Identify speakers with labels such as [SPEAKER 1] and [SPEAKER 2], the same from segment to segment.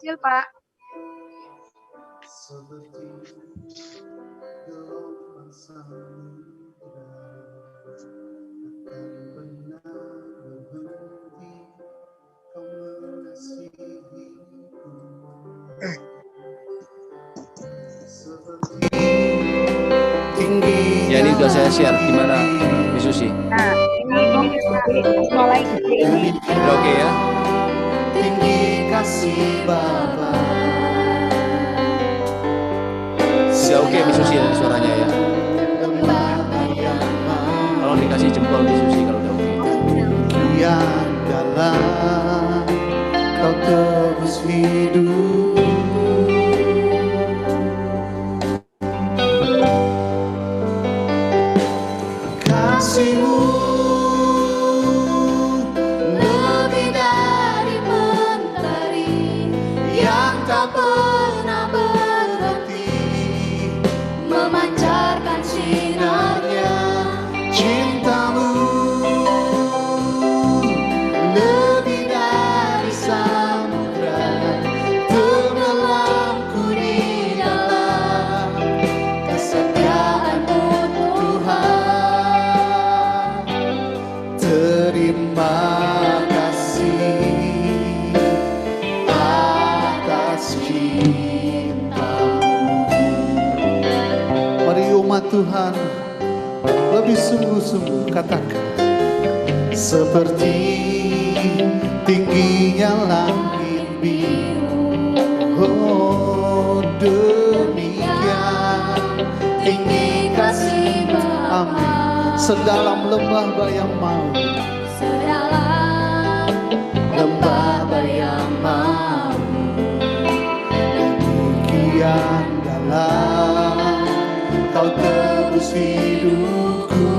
[SPEAKER 1] kecil, Pak.
[SPEAKER 2] Ya, ini udah saya share di mana, Miss Susi?
[SPEAKER 1] Nah, ini mulai gede ini.
[SPEAKER 2] Udah oke ya?
[SPEAKER 3] Tinggi kasih Bapa.
[SPEAKER 2] Sudah oke Miss Susi ya suaranya ya. Kalau dikasih jempol Miss Susi kalau udah oke.
[SPEAKER 3] Yang dalam kau tebus hidup. Kasihmu lebih dari mentari yang tak pernah berhenti memancarkan sinarnya. Cintamu lebih dari samudra tenggelamku di dalam kesetiaan-Mu Tuhan. Terima kasih atas cinta-Mu. Mari umat Tuhan lebih sungguh-sungguh katakan, seperti tingginya langit biru, oh demikian tinggi kasih Bapa. Amin. Sedalam lembah bayang maut, sedalam lembah bayang maut, demikian dalam kau tebus hidupku.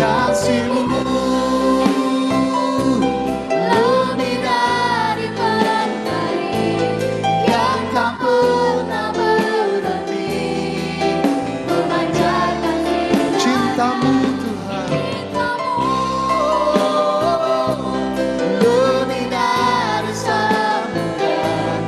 [SPEAKER 3] Kasih-Mu lebih dari mentari yang tak pernah berhenti memancarkan cinta-Mu Tuhan. Lebih dari samudra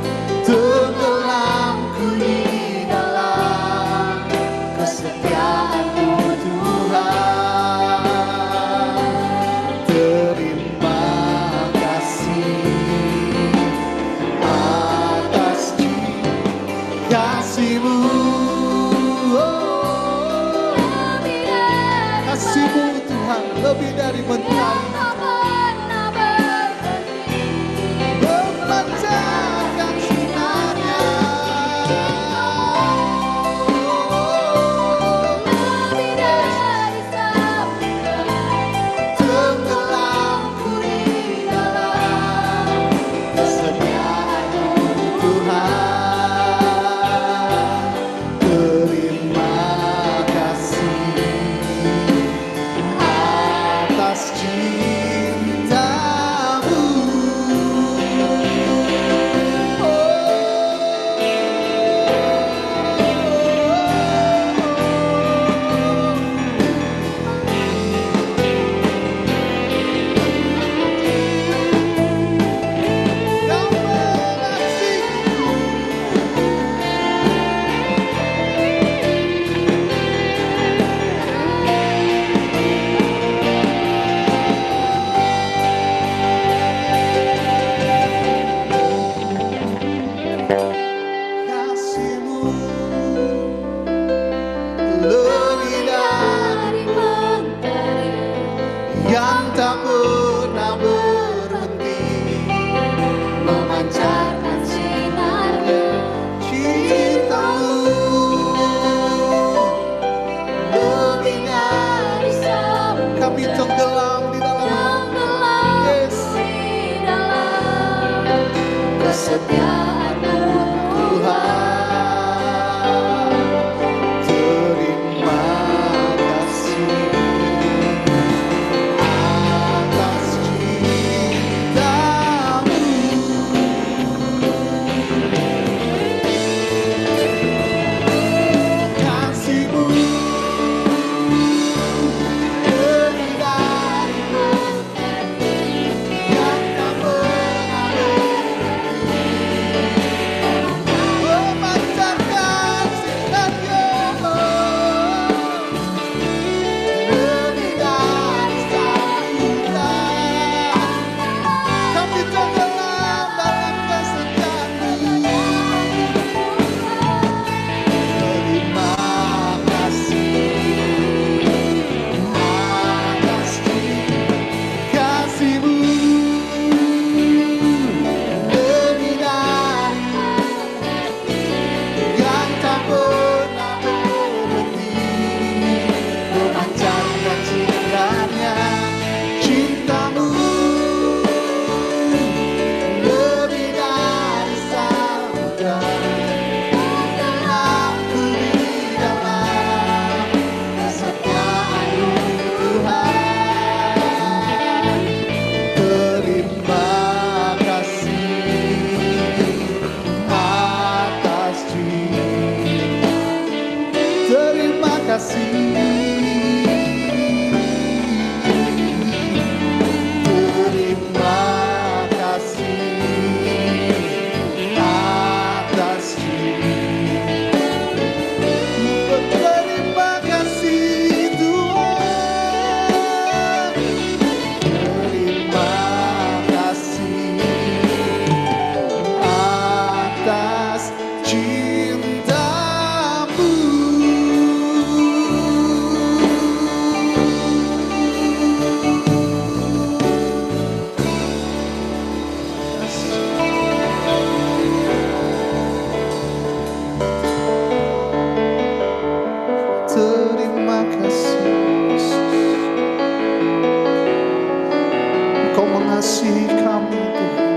[SPEAKER 3] mengasihi kami Tuhan.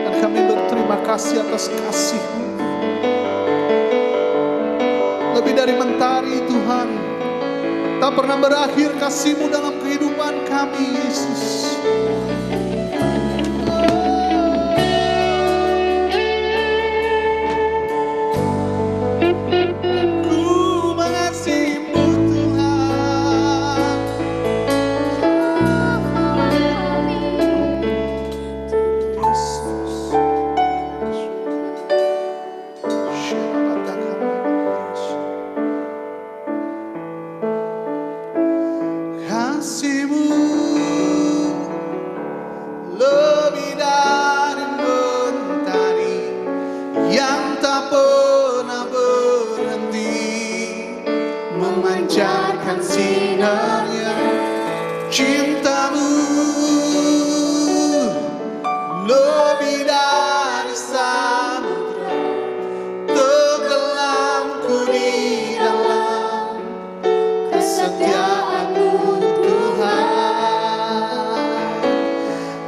[SPEAKER 3] Dan kami berterima kasih atas kasih-Mu. Lebih dari mentari Tuhan, tak pernah berakhir kasih-Mu dalam kehidupan kami Yesus. Memancarkan sinarnya, cinta-Mu lebih dari samudra, tenggelamku di dalam kesetiaan-Mu Tuhan.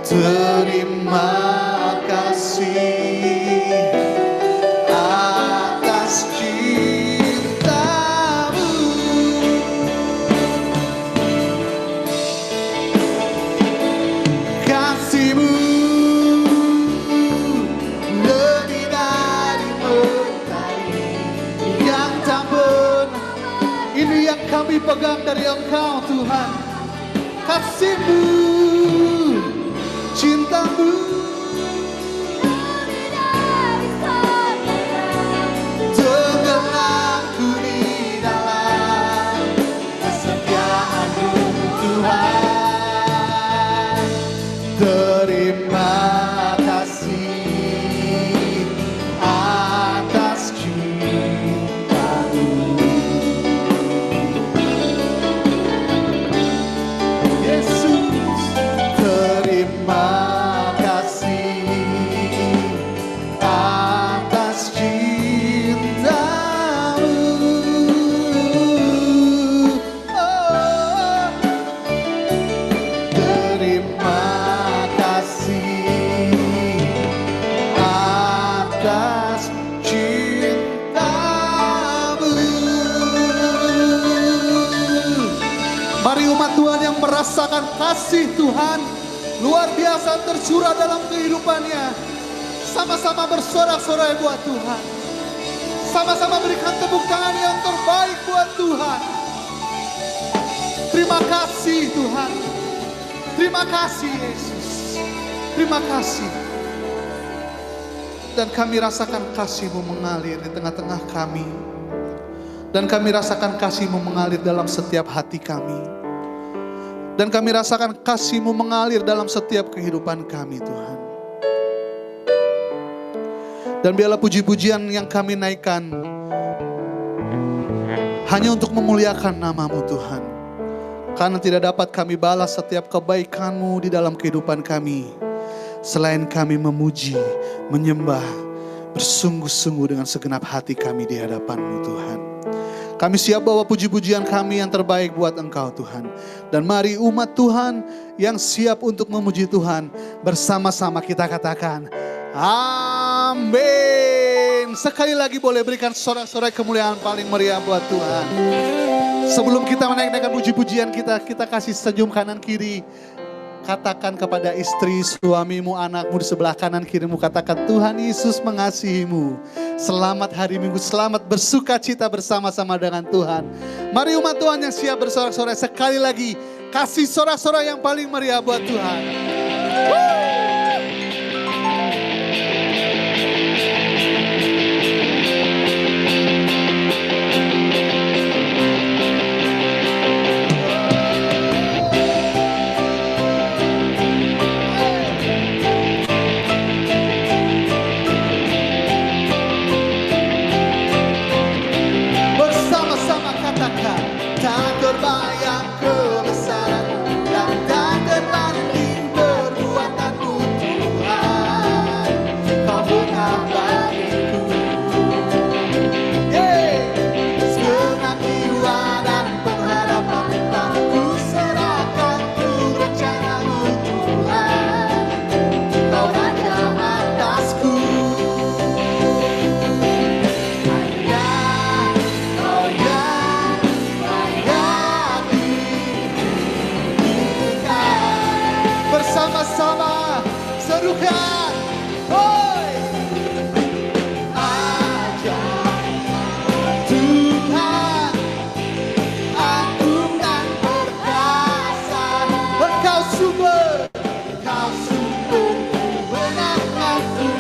[SPEAKER 3] Terima kasih atas kami pegang dari Engkau Tuhan, kasih-Mu, cinta-Mu tenggelamku di dalam kesetiaan-Mu Tuhan. Terima kasih atas merasakan kasih Tuhan luar biasa tercurah dalam kehidupannya. Sama-sama bersorak-sorai buat Tuhan. Sama-sama berikan tepuk tangan yang terbaik buat Tuhan. Terima kasih Tuhan. Terima kasih Yesus. Terima kasih. Dan kami rasakan kasih-Mu mengalir di tengah-tengah kami. Dan kami rasakan kasih-Mu mengalir dalam setiap hati kami. Dan kami rasakan kasih-Mu mengalir dalam setiap kehidupan kami Tuhan. Dan biarlah puji-pujian yang kami naikkan hanya untuk memuliakan nama-Mu Tuhan. Karena tidak dapat kami balas setiap kebaikan-Mu di dalam kehidupan kami, selain kami memuji, menyembah, bersungguh-sungguh dengan segenap hati kami di hadapan-Mu Tuhan. Kami siap bawa puji-pujian kami yang terbaik buat Engkau Tuhan. Dan mari umat Tuhan yang siap untuk memuji Tuhan, bersama-sama kita katakan, amin. Sekali lagi boleh berikan sorak-sorai kemuliaan paling meriah buat Tuhan. Sebelum kita menaikkan puji-pujian kita kasih senyum kanan kiri. Katakan kepada istri, suamimu, anakmu di sebelah kanan kirimu, katakan, Tuhan Yesus mengasihimu. Selamat hari Minggu, selamat bersuka cita bersama-sama dengan Tuhan. Mari umat Tuhan yang siap bersorak-sorai sekali lagi, kasih sorak-sorai yang paling meriah buat Tuhan. Terbayang kebesaran dan tak terbanding perbuatan bersama-sama serukan. Hoi. Ajaib Tuhan, agung dan perkasa. Engkau sumber kemenanganku.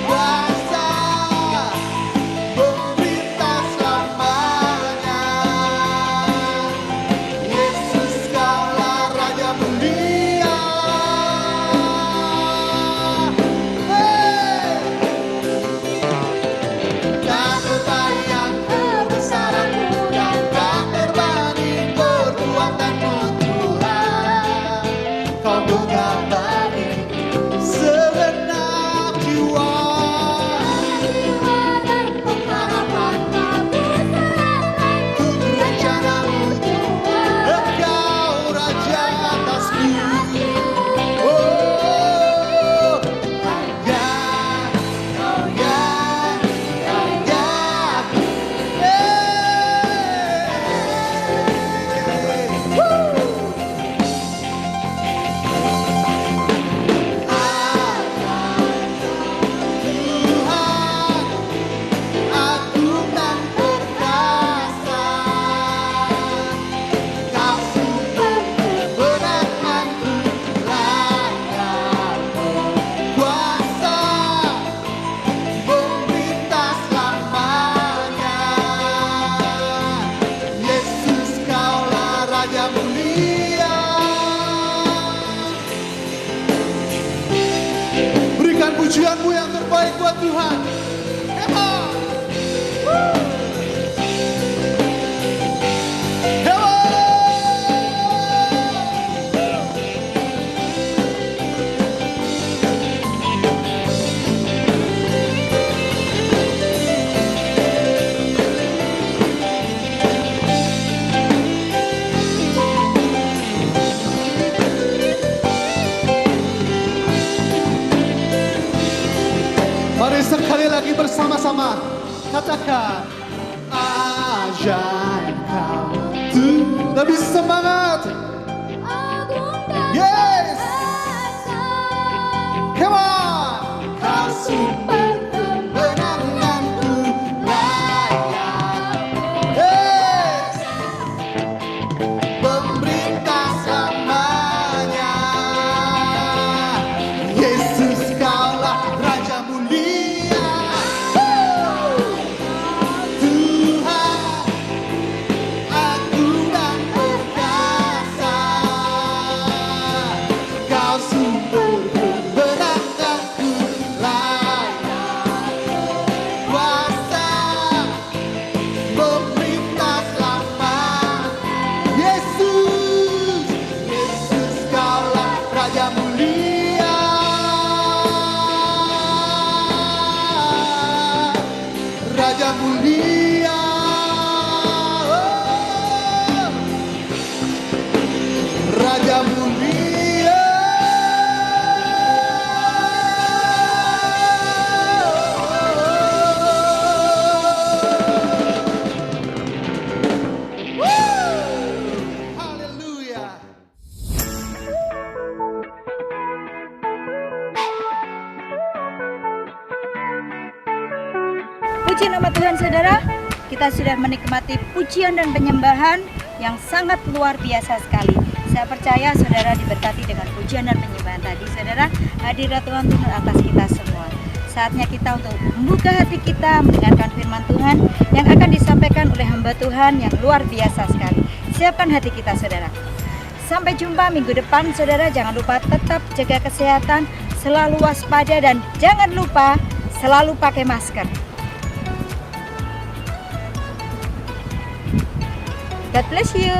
[SPEAKER 3] Kuasa pemerintah selamanya. Yesus, Kaulah Raja mulia. Tak terbayang kebesaran-Mu dan tak terbanding perbuatan-Mu Tuhan. Kau mengabari segenap jiwa. Untuk rencana-Mu Engkau Raja atasku. Oh, hanya Kau yang Tuhan, agung dan perkasa. Kau sumber kemenanganku, layak kuasa pemerintah selamanya. Yesus, Kaulah Raja mulia. Berikan pujian-Mu yang terbaik buat Tuhan. Come on. Woo. Come on. Mari sekali lagi bersama-sama katakan ajaib Kau Tuhan. Lebih semangat. Yes. Come on. Kau sumber kemenanganku, layak. Yes. Pemerintah selamanya. Yesus, Kaulah Raja mulia. Tuhan, agung dan perkasa. Kau sumber kemenanganku, layak kuasa pemerintah selamanya. Yesus, Yesus, Kaulah Raja mulia. Raja mulia. Oh, Raja mulia. Haleluya.
[SPEAKER 1] Puji nama Tuhan saudara, kita sudah menikmati pujian dan penyembahan yang sangat luar biasa sekali. Saya percaya saudara diberkati dengan pujian dan penyembahan tadi. Saudara, hadirat Tuhan turun atas kita semua. Saatnya kita untuk membuka hati kita mendengarkan firman Tuhan yang akan disampaikan oleh hamba Tuhan yang luar biasa sekali. Siapkan hati kita saudara. Sampai jumpa minggu depan saudara. Jangan lupa tetap jaga kesehatan, selalu waspada dan jangan lupa selalu pakai masker. God bless you.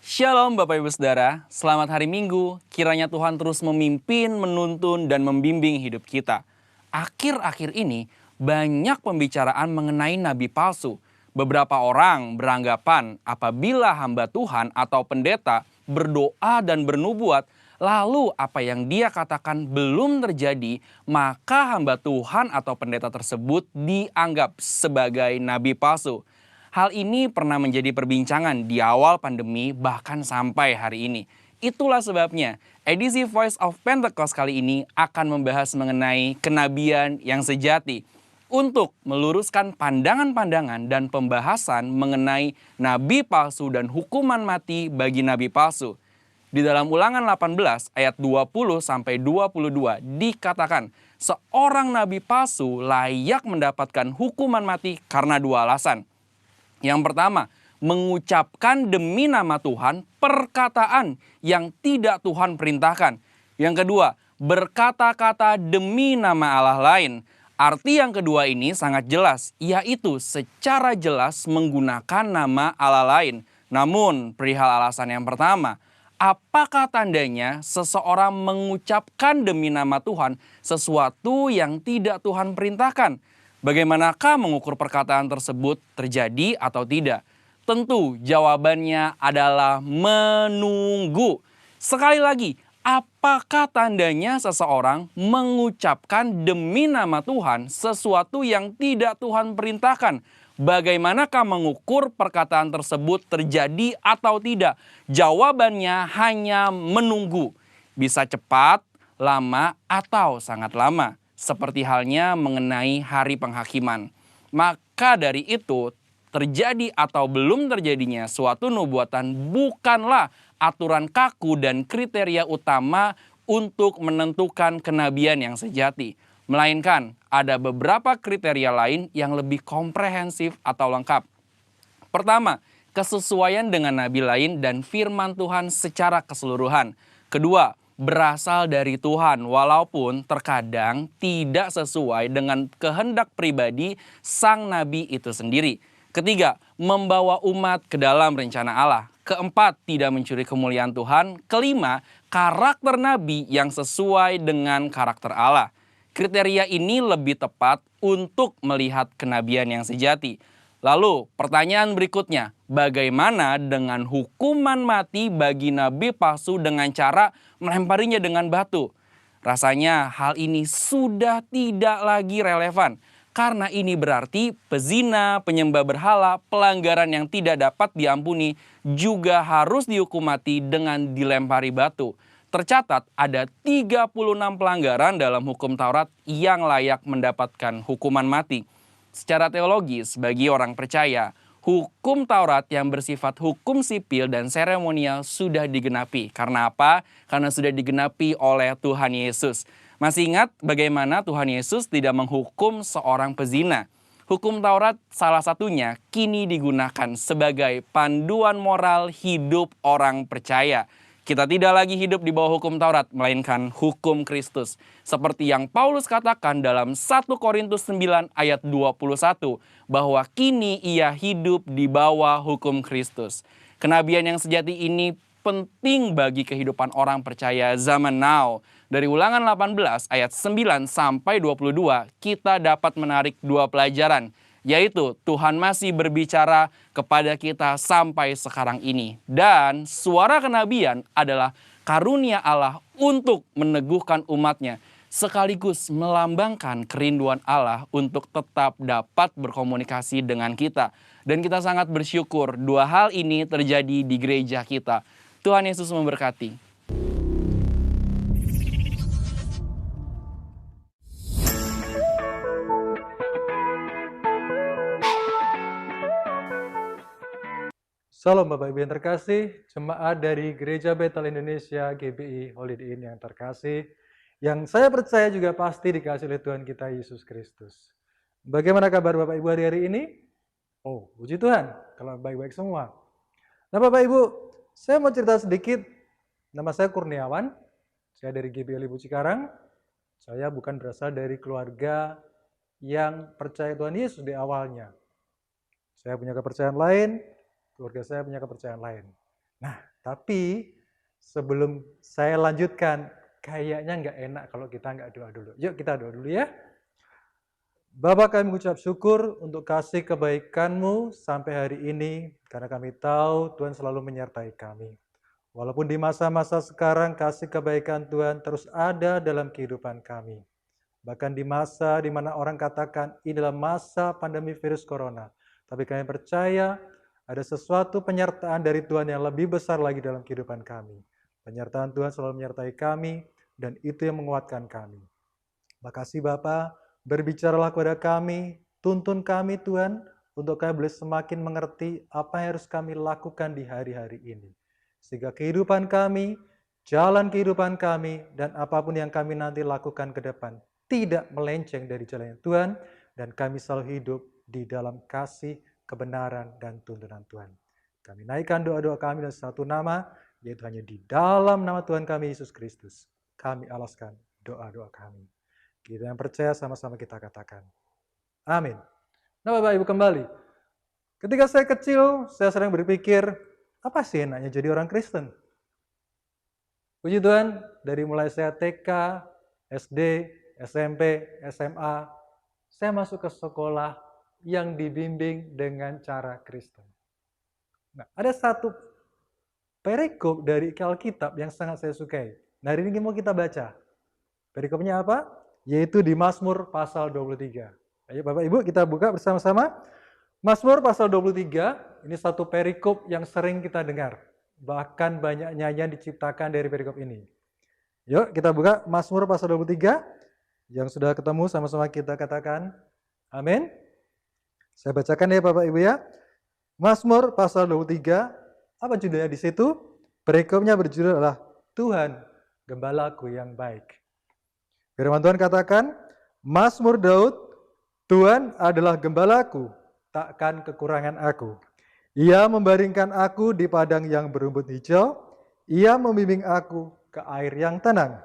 [SPEAKER 4] Shalom Bapak Ibu Saudara, selamat hari Minggu. Kiranya Tuhan terus memimpin, menuntun, dan membimbing hidup kita. Akhir-akhir ini banyak pembicaraan mengenai nabi palsu. Beberapa orang beranggapan apabila hamba Tuhan atau pendeta berdoa dan bernubuat, lalu apa yang dia katakan belum terjadi, maka hamba Tuhan atau pendeta tersebut dianggap sebagai nabi palsu. Hal ini pernah menjadi perbincangan di awal pandemi bahkan sampai hari ini. Itulah sebabnya edisi Voice of Pentecost kali ini akan membahas mengenai kenabian yang sejati untuk meluruskan pandangan-pandangan dan pembahasan mengenai nabi palsu dan hukuman mati bagi nabi palsu. Di dalam Ulangan 18 ayat 20 sampai 22 dikatakan seorang nabi palsu layak mendapatkan hukuman mati karena dua alasan. Yang pertama, mengucapkan demi nama Tuhan perkataan yang tidak Tuhan perintahkan. Yang kedua, berkata-kata demi nama Allah lain. Arti yang kedua ini sangat jelas, yaitu secara jelas menggunakan nama Allah lain. Namun, perihal alasan yang pertama, apakah tandanya seseorang mengucapkan demi nama Tuhan sesuatu yang tidak Tuhan perintahkan? Bagaimanakah mengukur perkataan tersebut terjadi atau tidak? Tentu jawabannya adalah menunggu. Sekali lagi, apakah tandanya seseorang mengucapkan demi nama Tuhan sesuatu yang tidak Tuhan perintahkan? Bagaimanakah mengukur perkataan tersebut terjadi atau tidak? Jawabannya hanya menunggu. Bisa cepat, lama, atau sangat lama. Seperti halnya mengenai hari penghakiman. Maka dari itu, terjadi atau belum terjadinya suatu nubuatan bukanlah aturan kaku dan kriteria utama untuk menentukan kenabian yang sejati. Melainkan ada beberapa kriteria lain yang lebih komprehensif atau lengkap. Pertama, kesesuaian dengan nabi lain dan firman Tuhan secara keseluruhan. Kedua, berasal dari Tuhan walaupun terkadang tidak sesuai dengan kehendak pribadi sang nabi itu sendiri. Ketiga, membawa umat ke dalam rencana Allah. Keempat, tidak mencuri kemuliaan Tuhan. Kelima, karakter nabi yang sesuai dengan karakter Allah. Kriteria ini lebih tepat untuk melihat kenabian yang sejati. Lalu pertanyaan berikutnya, bagaimana dengan hukuman mati bagi nabi palsu dengan cara melemparinya dengan batu? Rasanya hal ini sudah tidak lagi relevan. Karena ini berarti pezina, penyembah berhala, pelanggaran yang tidak dapat diampuni juga harus dihukum mati dengan dilempari batu. Tercatat ada 36 pelanggaran dalam hukum Taurat yang layak mendapatkan hukuman mati. Secara teologis, bagi orang percaya, hukum Taurat yang bersifat hukum sipil dan seremonial sudah digenapi. Karena apa? Karena sudah digenapi oleh Tuhan Yesus. Masih ingat bagaimana Tuhan Yesus tidak menghukum seorang pezina? Hukum Taurat salah satunya kini digunakan sebagai panduan moral hidup orang percaya. Kita tidak lagi hidup di bawah hukum Taurat, melainkan hukum Kristus. Seperti yang Paulus katakan dalam 1 Korintus 9 ayat 21, bahwa kini ia hidup di bawah hukum Kristus. Kenabian yang sejati ini penting bagi kehidupan orang percaya zaman now. Dari Ulangan 18 ayat 9 sampai 22, kita dapat menarik dua pelajaran, yaitu Tuhan masih berbicara kepada kita sampai sekarang ini. Dan suara kenabian adalah karunia Allah untuk meneguhkan umatnya, sekaligus melambangkan kerinduan Allah untuk tetap dapat berkomunikasi dengan kita. Dan kita sangat bersyukur dua hal ini terjadi di gereja kita. Tuhan Yesus memberkati.
[SPEAKER 5] Salam Bapak Ibu yang terkasih, jemaat dari Gereja Bethel Indonesia GBI Holiday Inn yang terkasih, yang saya percaya juga pasti dikasih oleh Tuhan kita Yesus Kristus. Bagaimana kabar Bapak Ibu hari ini? Oh, puji Tuhan, kalau baik-baik semua. Nah Bapak Ibu, saya mau cerita sedikit. Nama saya Kurniawan, saya dari GBI Libu Cikarang. Saya bukan berasal dari keluarga yang percaya Tuhan Yesus di awalnya. Saya punya kepercayaan lain, keluarga saya punya kepercayaan lain. Nah, tapi sebelum saya lanjutkan, kayaknya nggak enak kalau kita nggak doa dulu. Yuk kita doa dulu ya. Bapa, kami mengucap syukur untuk kasih kebaikan-Mu sampai hari ini, karena kami tahu Tuhan selalu menyertai kami. Walaupun di masa-masa sekarang kasih kebaikan Tuhan terus ada dalam kehidupan kami. Bahkan di masa di mana orang katakan ini adalah masa pandemi virus corona. Tapi kami percaya ada sesuatu penyertaan dari Tuhan yang lebih besar lagi dalam kehidupan kami. Penyertaan Tuhan selalu menyertai kami, dan itu yang menguatkan kami. Makasih Bapa, berbicaralah kepada kami, tuntun kami Tuhan, untuk kami boleh semakin mengerti apa yang harus kami lakukan di hari-hari ini. Sehingga kehidupan kami, jalan kehidupan kami, dan apapun yang kami nanti lakukan ke depan, tidak melenceng dari jalan Tuhan, dan kami selalu hidup di dalam kasih, kebenaran, dan tuntunan Tuhan. Kami naikkan doa-doa kami dalam satu nama, yaitu hanya di dalam nama Tuhan kami Yesus Kristus. Kami alaskan doa-doa kami. Kita yang percaya sama-sama kita katakan. Amin. Nah Bapak Ibu kembali. Ketika saya kecil, saya sering berpikir, apa sih enaknya jadi orang Kristen? Puji Tuhan, dari mulai saya TK, SD, SMP, SMA, saya masuk ke sekolah yang dibimbing dengan cara Kristen. Nah, ada satu perikop dari Alkitab yang sangat saya sukai. Nah, hari ini mau kita baca. Perikopnya apa? Yaitu di Mazmur pasal 23. Ayo Bapak Ibu kita buka bersama-sama. Mazmur pasal 23, ini satu perikop yang sering kita dengar. Bahkan banyak nyanyian diciptakan dari perikop ini. Yuk kita buka Mazmur pasal 23. Yang sudah ketemu sama-sama kita katakan. Amin. Saya bacakan ya Bapak Ibu ya. Mazmur pasal 23, apa judulnya di situ? Perikopnya berjudul adalah Tuhan Gembalaku yang baik. Firman Tuhan katakan, Mazmur Daud, Tuhan adalah gembalaku, takkan kekurangan aku. Ia membaringkan aku di padang yang berumput hijau, ia membimbing aku ke air yang tenang.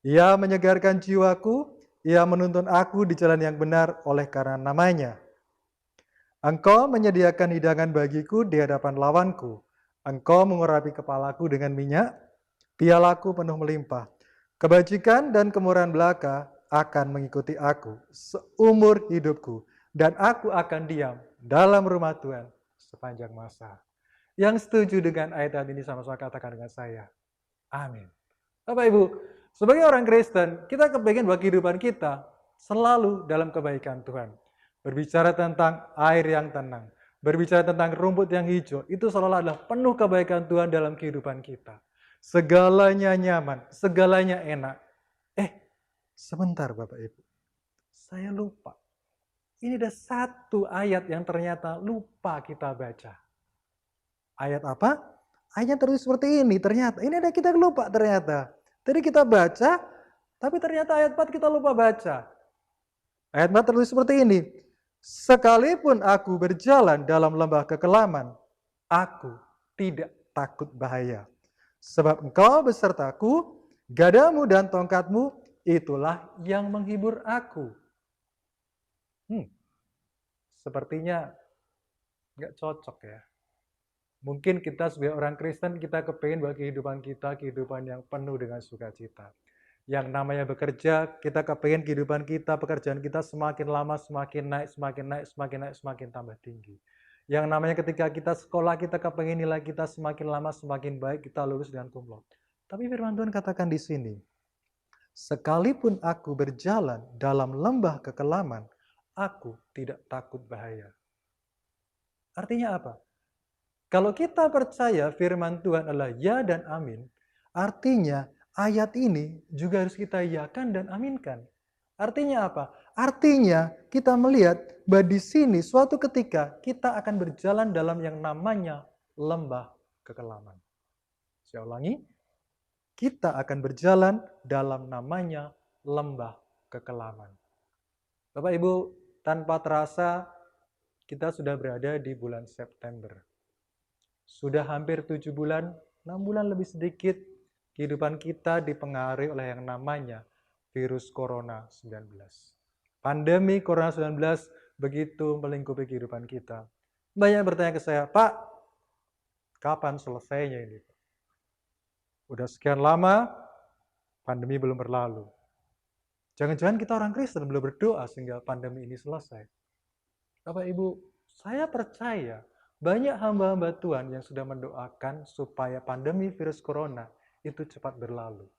[SPEAKER 5] Ia menyegarkan jiwaku, ia menuntun aku di jalan yang benar oleh karena namanya. Engkau menyediakan hidangan bagiku di hadapan lawanku. Engkau mengurapi kepalaku dengan minyak, pialaku penuh melimpah. Kebajikan dan kemurahan belaka akan mengikuti aku seumur hidupku, dan aku akan diam dalam rumah Tuhan sepanjang masa. Yang setuju dengan ayat ini sama-sama katakan dengan saya. Amin. Bapak Ibu, sebagai orang Kristen, kita kepengen bahwa kehidupan kita selalu dalam kebaikan Tuhan. Berbicara tentang air yang tenang, berbicara tentang rumput yang hijau, itu seolah adalah penuh kebaikan Tuhan dalam kehidupan kita. Segalanya nyaman, segalanya enak. Sebentar Bapak Ibu, saya lupa. Ini ada satu ayat yang ternyata lupa kita baca. Ayat apa? Ayatnya tertulis seperti ini, ternyata. Ini ada kita lupa ternyata. Tadi kita baca, tapi ternyata ayat 4 kita lupa baca. Ayat 4 tertulis seperti ini. Sekalipun aku berjalan dalam lembah kekelaman, aku tidak takut bahaya. Sebab engkau besertaku, gadamu dan tongkatmu, itulah yang menghibur aku. Sepertinya nggak cocok ya. Mungkin kita sebagai orang Kristen, kita kepengen bahwa kehidupan kita, kehidupan yang penuh dengan sukacita. Yang namanya bekerja, kita kepengen kehidupan kita, pekerjaan kita semakin lama, semakin naik, semakin naik, semakin naik, semakin tambah tinggi. Yang namanya ketika kita sekolah, kita kepengen nilai kita semakin lama, semakin baik, kita lulus dengan cum laude. Tapi firman Tuhan katakan di sini, sekalipun aku berjalan dalam lembah kekelaman, aku tidak takut bahaya. Artinya apa? Kalau kita percaya firman Tuhan adalah ya dan amin, artinya ayat ini juga harus kita yakan dan aminkan. Artinya apa? Artinya kita melihat bahwa di sini suatu ketika kita akan berjalan dalam yang namanya lembah kekelaman. Saya ulangi, kita akan berjalan dalam namanya lembah kekelaman. Bapak Ibu, tanpa terasa kita sudah berada di bulan September. Sudah hampir 7 bulan, 6 bulan lebih sedikit, kehidupan kita dipengaruhi oleh yang namanya virus Corona 19. Pandemi Corona 19 begitu melingkupi kehidupan kita. Banyak bertanya ke saya, Pak, kapan selesainya ini? Udah sekian lama, pandemi belum berlalu. Jangan-jangan kita orang Kristen belum berdoa sehingga pandemi ini selesai. Bapak Ibu, saya percaya banyak hamba-hamba Tuhan yang sudah mendoakan supaya pandemi virus corona itu cepat berlalu.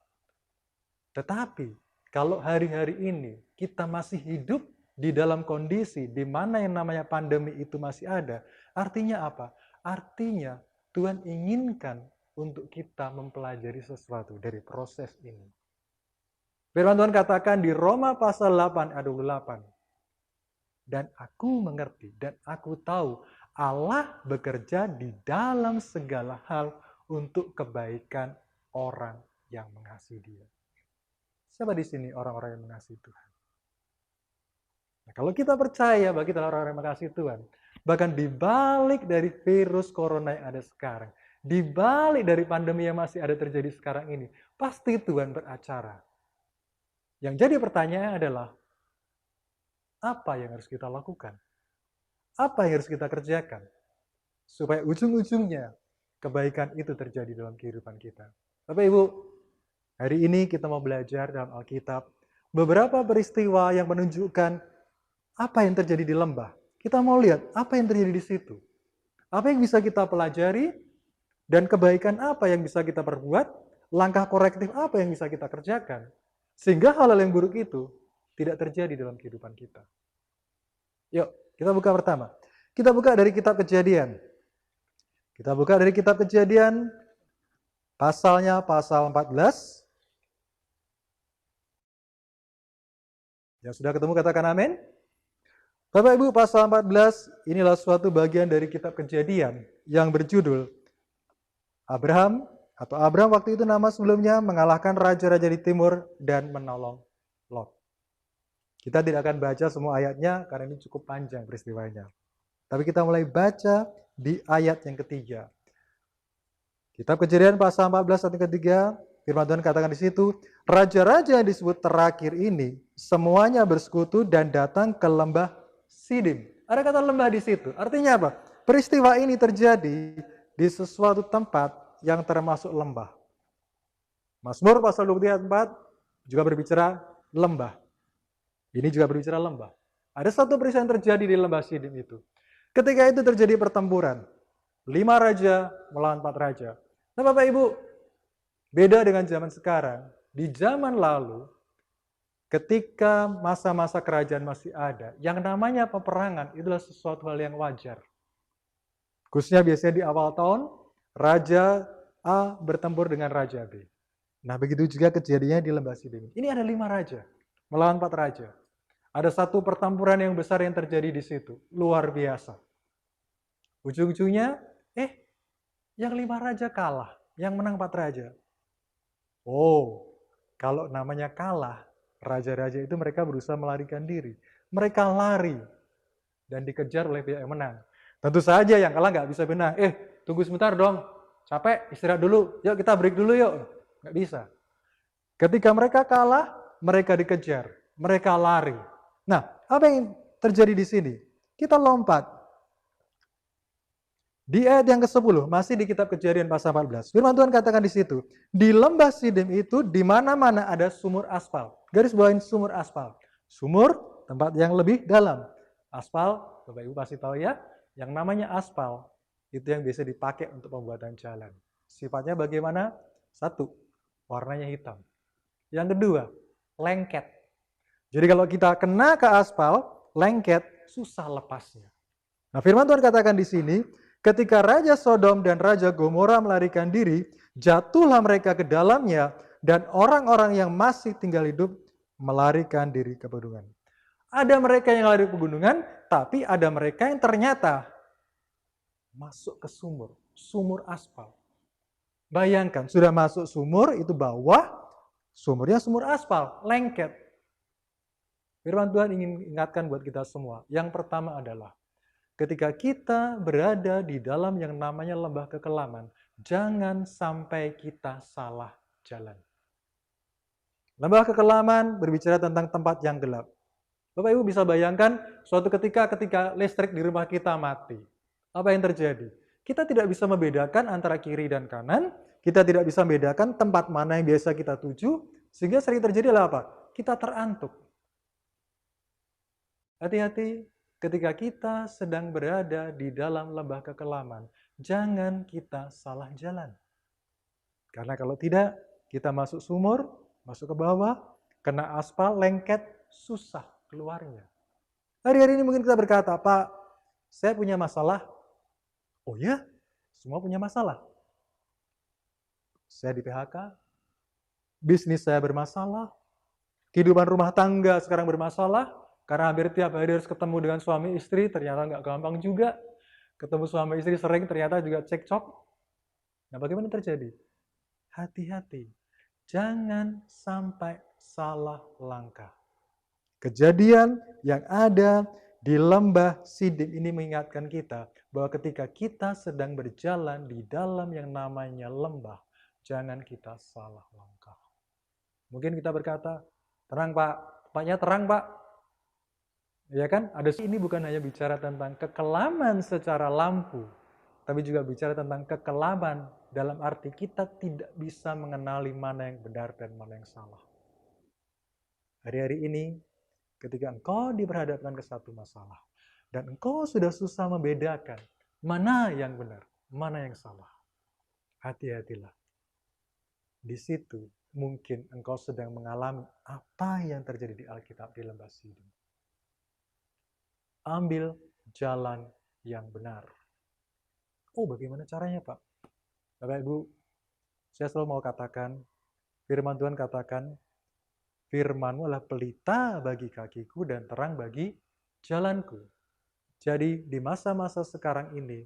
[SPEAKER 5] Tetapi, kalau hari-hari ini kita masih hidup di dalam kondisi di mana yang namanya pandemi itu masih ada, artinya apa? Artinya Tuhan inginkan untuk kita mempelajari sesuatu dari proses ini. Firman Tuhan katakan di Roma pasal 8 ayat 28. Dan aku mengerti dan aku tahu Allah bekerja di dalam segala hal untuk kebaikan orang yang mengasihi Dia. Siapa di sini orang-orang yang mengasihi Tuhan? Nah, kalau kita percaya bahwa kita orang-orang yang mengasihi Tuhan, bahkan dibalik dari virus corona yang ada sekarang, dibalik dari pandemi yang masih ada terjadi sekarang ini, pasti Tuhan beracara. Yang jadi pertanyaan adalah, apa yang harus kita lakukan? Apa yang harus kita kerjakan? Supaya ujung-ujungnya kebaikan itu terjadi dalam kehidupan kita. Bapak Ibu, hari ini kita mau belajar dalam Alkitab beberapa peristiwa yang menunjukkan apa yang terjadi di lembah. Kita mau lihat apa yang terjadi di situ. Apa yang bisa kita pelajari dan kebaikan apa yang bisa kita perbuat, langkah korektif apa yang bisa kita kerjakan. Sehingga hal-hal yang buruk itu tidak terjadi dalam kehidupan kita. Yuk, kita buka pertama. Kita buka dari kitab Kejadian. Kita buka dari kitab Kejadian, pasalnya pasal 14. Yang sudah ketemu katakan amin. Bapak Ibu, pasal 14 inilah suatu bagian dari kitab Kejadian yang berjudul Abraham waktu itu nama sebelumnya mengalahkan raja-raja di timur dan menolong Lot. Kita tidak akan baca semua ayatnya karena ini cukup panjang peristiwanya. Tapi kita mulai baca di ayat yang ketiga. Kitab Kejadian pasal 14 ayat yang ketiga, firman Tuhan katakan di situ, raja-raja yang disebut terakhir ini semuanya bersekutu dan datang ke lembah Sidim. Ada kata lembah di situ. Artinya apa? Peristiwa ini terjadi di sesuatu tempat yang termasuk lembah. Mazmur pasal 23 ayat 4 juga berbicara lembah. Ini juga berbicara lembah. Ada satu peristiwa yang terjadi di lembah Sidim itu. Ketika itu terjadi pertempuran. 5 raja melawan 4 raja. Nah Bapak Ibu, beda dengan zaman sekarang. Di zaman lalu, ketika masa-masa kerajaan masih ada, yang namanya peperangan itulah sesuatu hal yang wajar. Khususnya biasanya di awal tahun, Raja A bertempur dengan Raja B. Nah begitu juga kejadiannya di lembah Sidim. Ini ada 5 raja, melawan 4 raja. Ada satu pertempuran yang besar yang terjadi di situ, luar biasa. Ujung-ujungnya, yang 5 raja kalah, yang menang 4 raja. Oh, kalau namanya kalah, raja-raja itu mereka berusaha melarikan diri. Mereka lari dan dikejar oleh pihak yang menang. Tentu saja yang kalah nggak bisa menang. Tunggu sebentar dong, capek, istirahat dulu. Yuk kita break dulu yuk. Nggak bisa. Ketika mereka kalah, mereka dikejar. Mereka lari. Nah, apa yang terjadi di sini? Kita lompat. Di ayat yang ke-10, masih di kitab Kejadian pasal 14. Firman Tuhan katakan di situ, di lembah Sidim itu di mana-mana ada sumur aspal. Garis bawahin sumur aspal. Sumur, tempat yang lebih dalam. Aspal, Bapak Ibu pasti tahu ya, yang namanya aspal itu yang biasa dipakai untuk pembuatan jalan. Sifatnya bagaimana? 1, warnanya hitam. Yang kedua, lengket. Jadi kalau kita kena ke aspal, lengket, susah lepasnya. Nah, firman Tuhan katakan di sini, ketika Raja Sodom dan Raja Gomora melarikan diri, jatuhlah mereka ke dalamnya, dan orang-orang yang masih tinggal hidup melarikan diri ke pegunungan. Ada mereka yang lari ke pegunungan, tapi ada mereka yang ternyata masuk ke sumur, sumur aspal. Bayangkan, sudah masuk sumur, itu bawah, sumurnya sumur aspal, lengket. Firman Tuhan ingin ingatkan buat kita semua. Yang pertama adalah, ketika kita berada di dalam yang namanya lembah kekelaman, jangan sampai kita salah jalan. Lembah kekelaman berbicara tentang tempat yang gelap. Bapak Ibu bisa bayangkan suatu ketika listrik di rumah kita mati. Apa yang terjadi? Kita tidak bisa membedakan antara kiri dan kanan, kita tidak bisa membedakan tempat mana yang biasa kita tuju, sehingga sering terjadi adalah apa? Kita terantuk. Hati-hati ketika kita sedang berada di dalam lembah kekelaman, jangan kita salah jalan. Karena kalau tidak, kita masuk sumur, masuk ke bawah, kena aspal, lengket, susah keluarnya. Hari-hari ini mungkin kita berkata, Pak, saya punya masalah. Oh ya, semua punya masalah. Saya di PHK, bisnis saya bermasalah, kehidupan rumah tangga sekarang bermasalah, karena hampir tiap hari harus ketemu dengan suami istri, ternyata nggak gampang juga. Ketemu suami istri sering, ternyata juga cekcok. Nah, bagaimana terjadi? Hati-hati, jangan sampai salah langkah. Kejadian yang ada di lembah Sidim ini mengingatkan kita bahwa ketika kita sedang berjalan di dalam yang namanya lembah, jangan kita salah langkah. Mungkin kita berkata, terang Pak, tempatnya terang Pak. Ya kan? Ini bukan hanya bicara tentang kekelaman secara lampu, tapi juga bicara tentang kekelaman dalam arti kita tidak bisa mengenali mana yang benar dan mana yang salah. Hari-hari ini, ketika engkau diperhadapkan ke satu masalah, dan engkau sudah susah membedakan mana yang benar, mana yang salah, hati-hatilah. Di situ mungkin engkau sedang mengalami apa yang terjadi di Alkitab di lembah Sidim. Ambil jalan yang benar. Oh, bagaimana caranya, Pak? Bapak Ibu, saya selalu mau katakan, firman Tuhan katakan, firman-Mu adalah pelita bagi kakiku dan terang bagi jalanku. Jadi di masa-masa sekarang ini,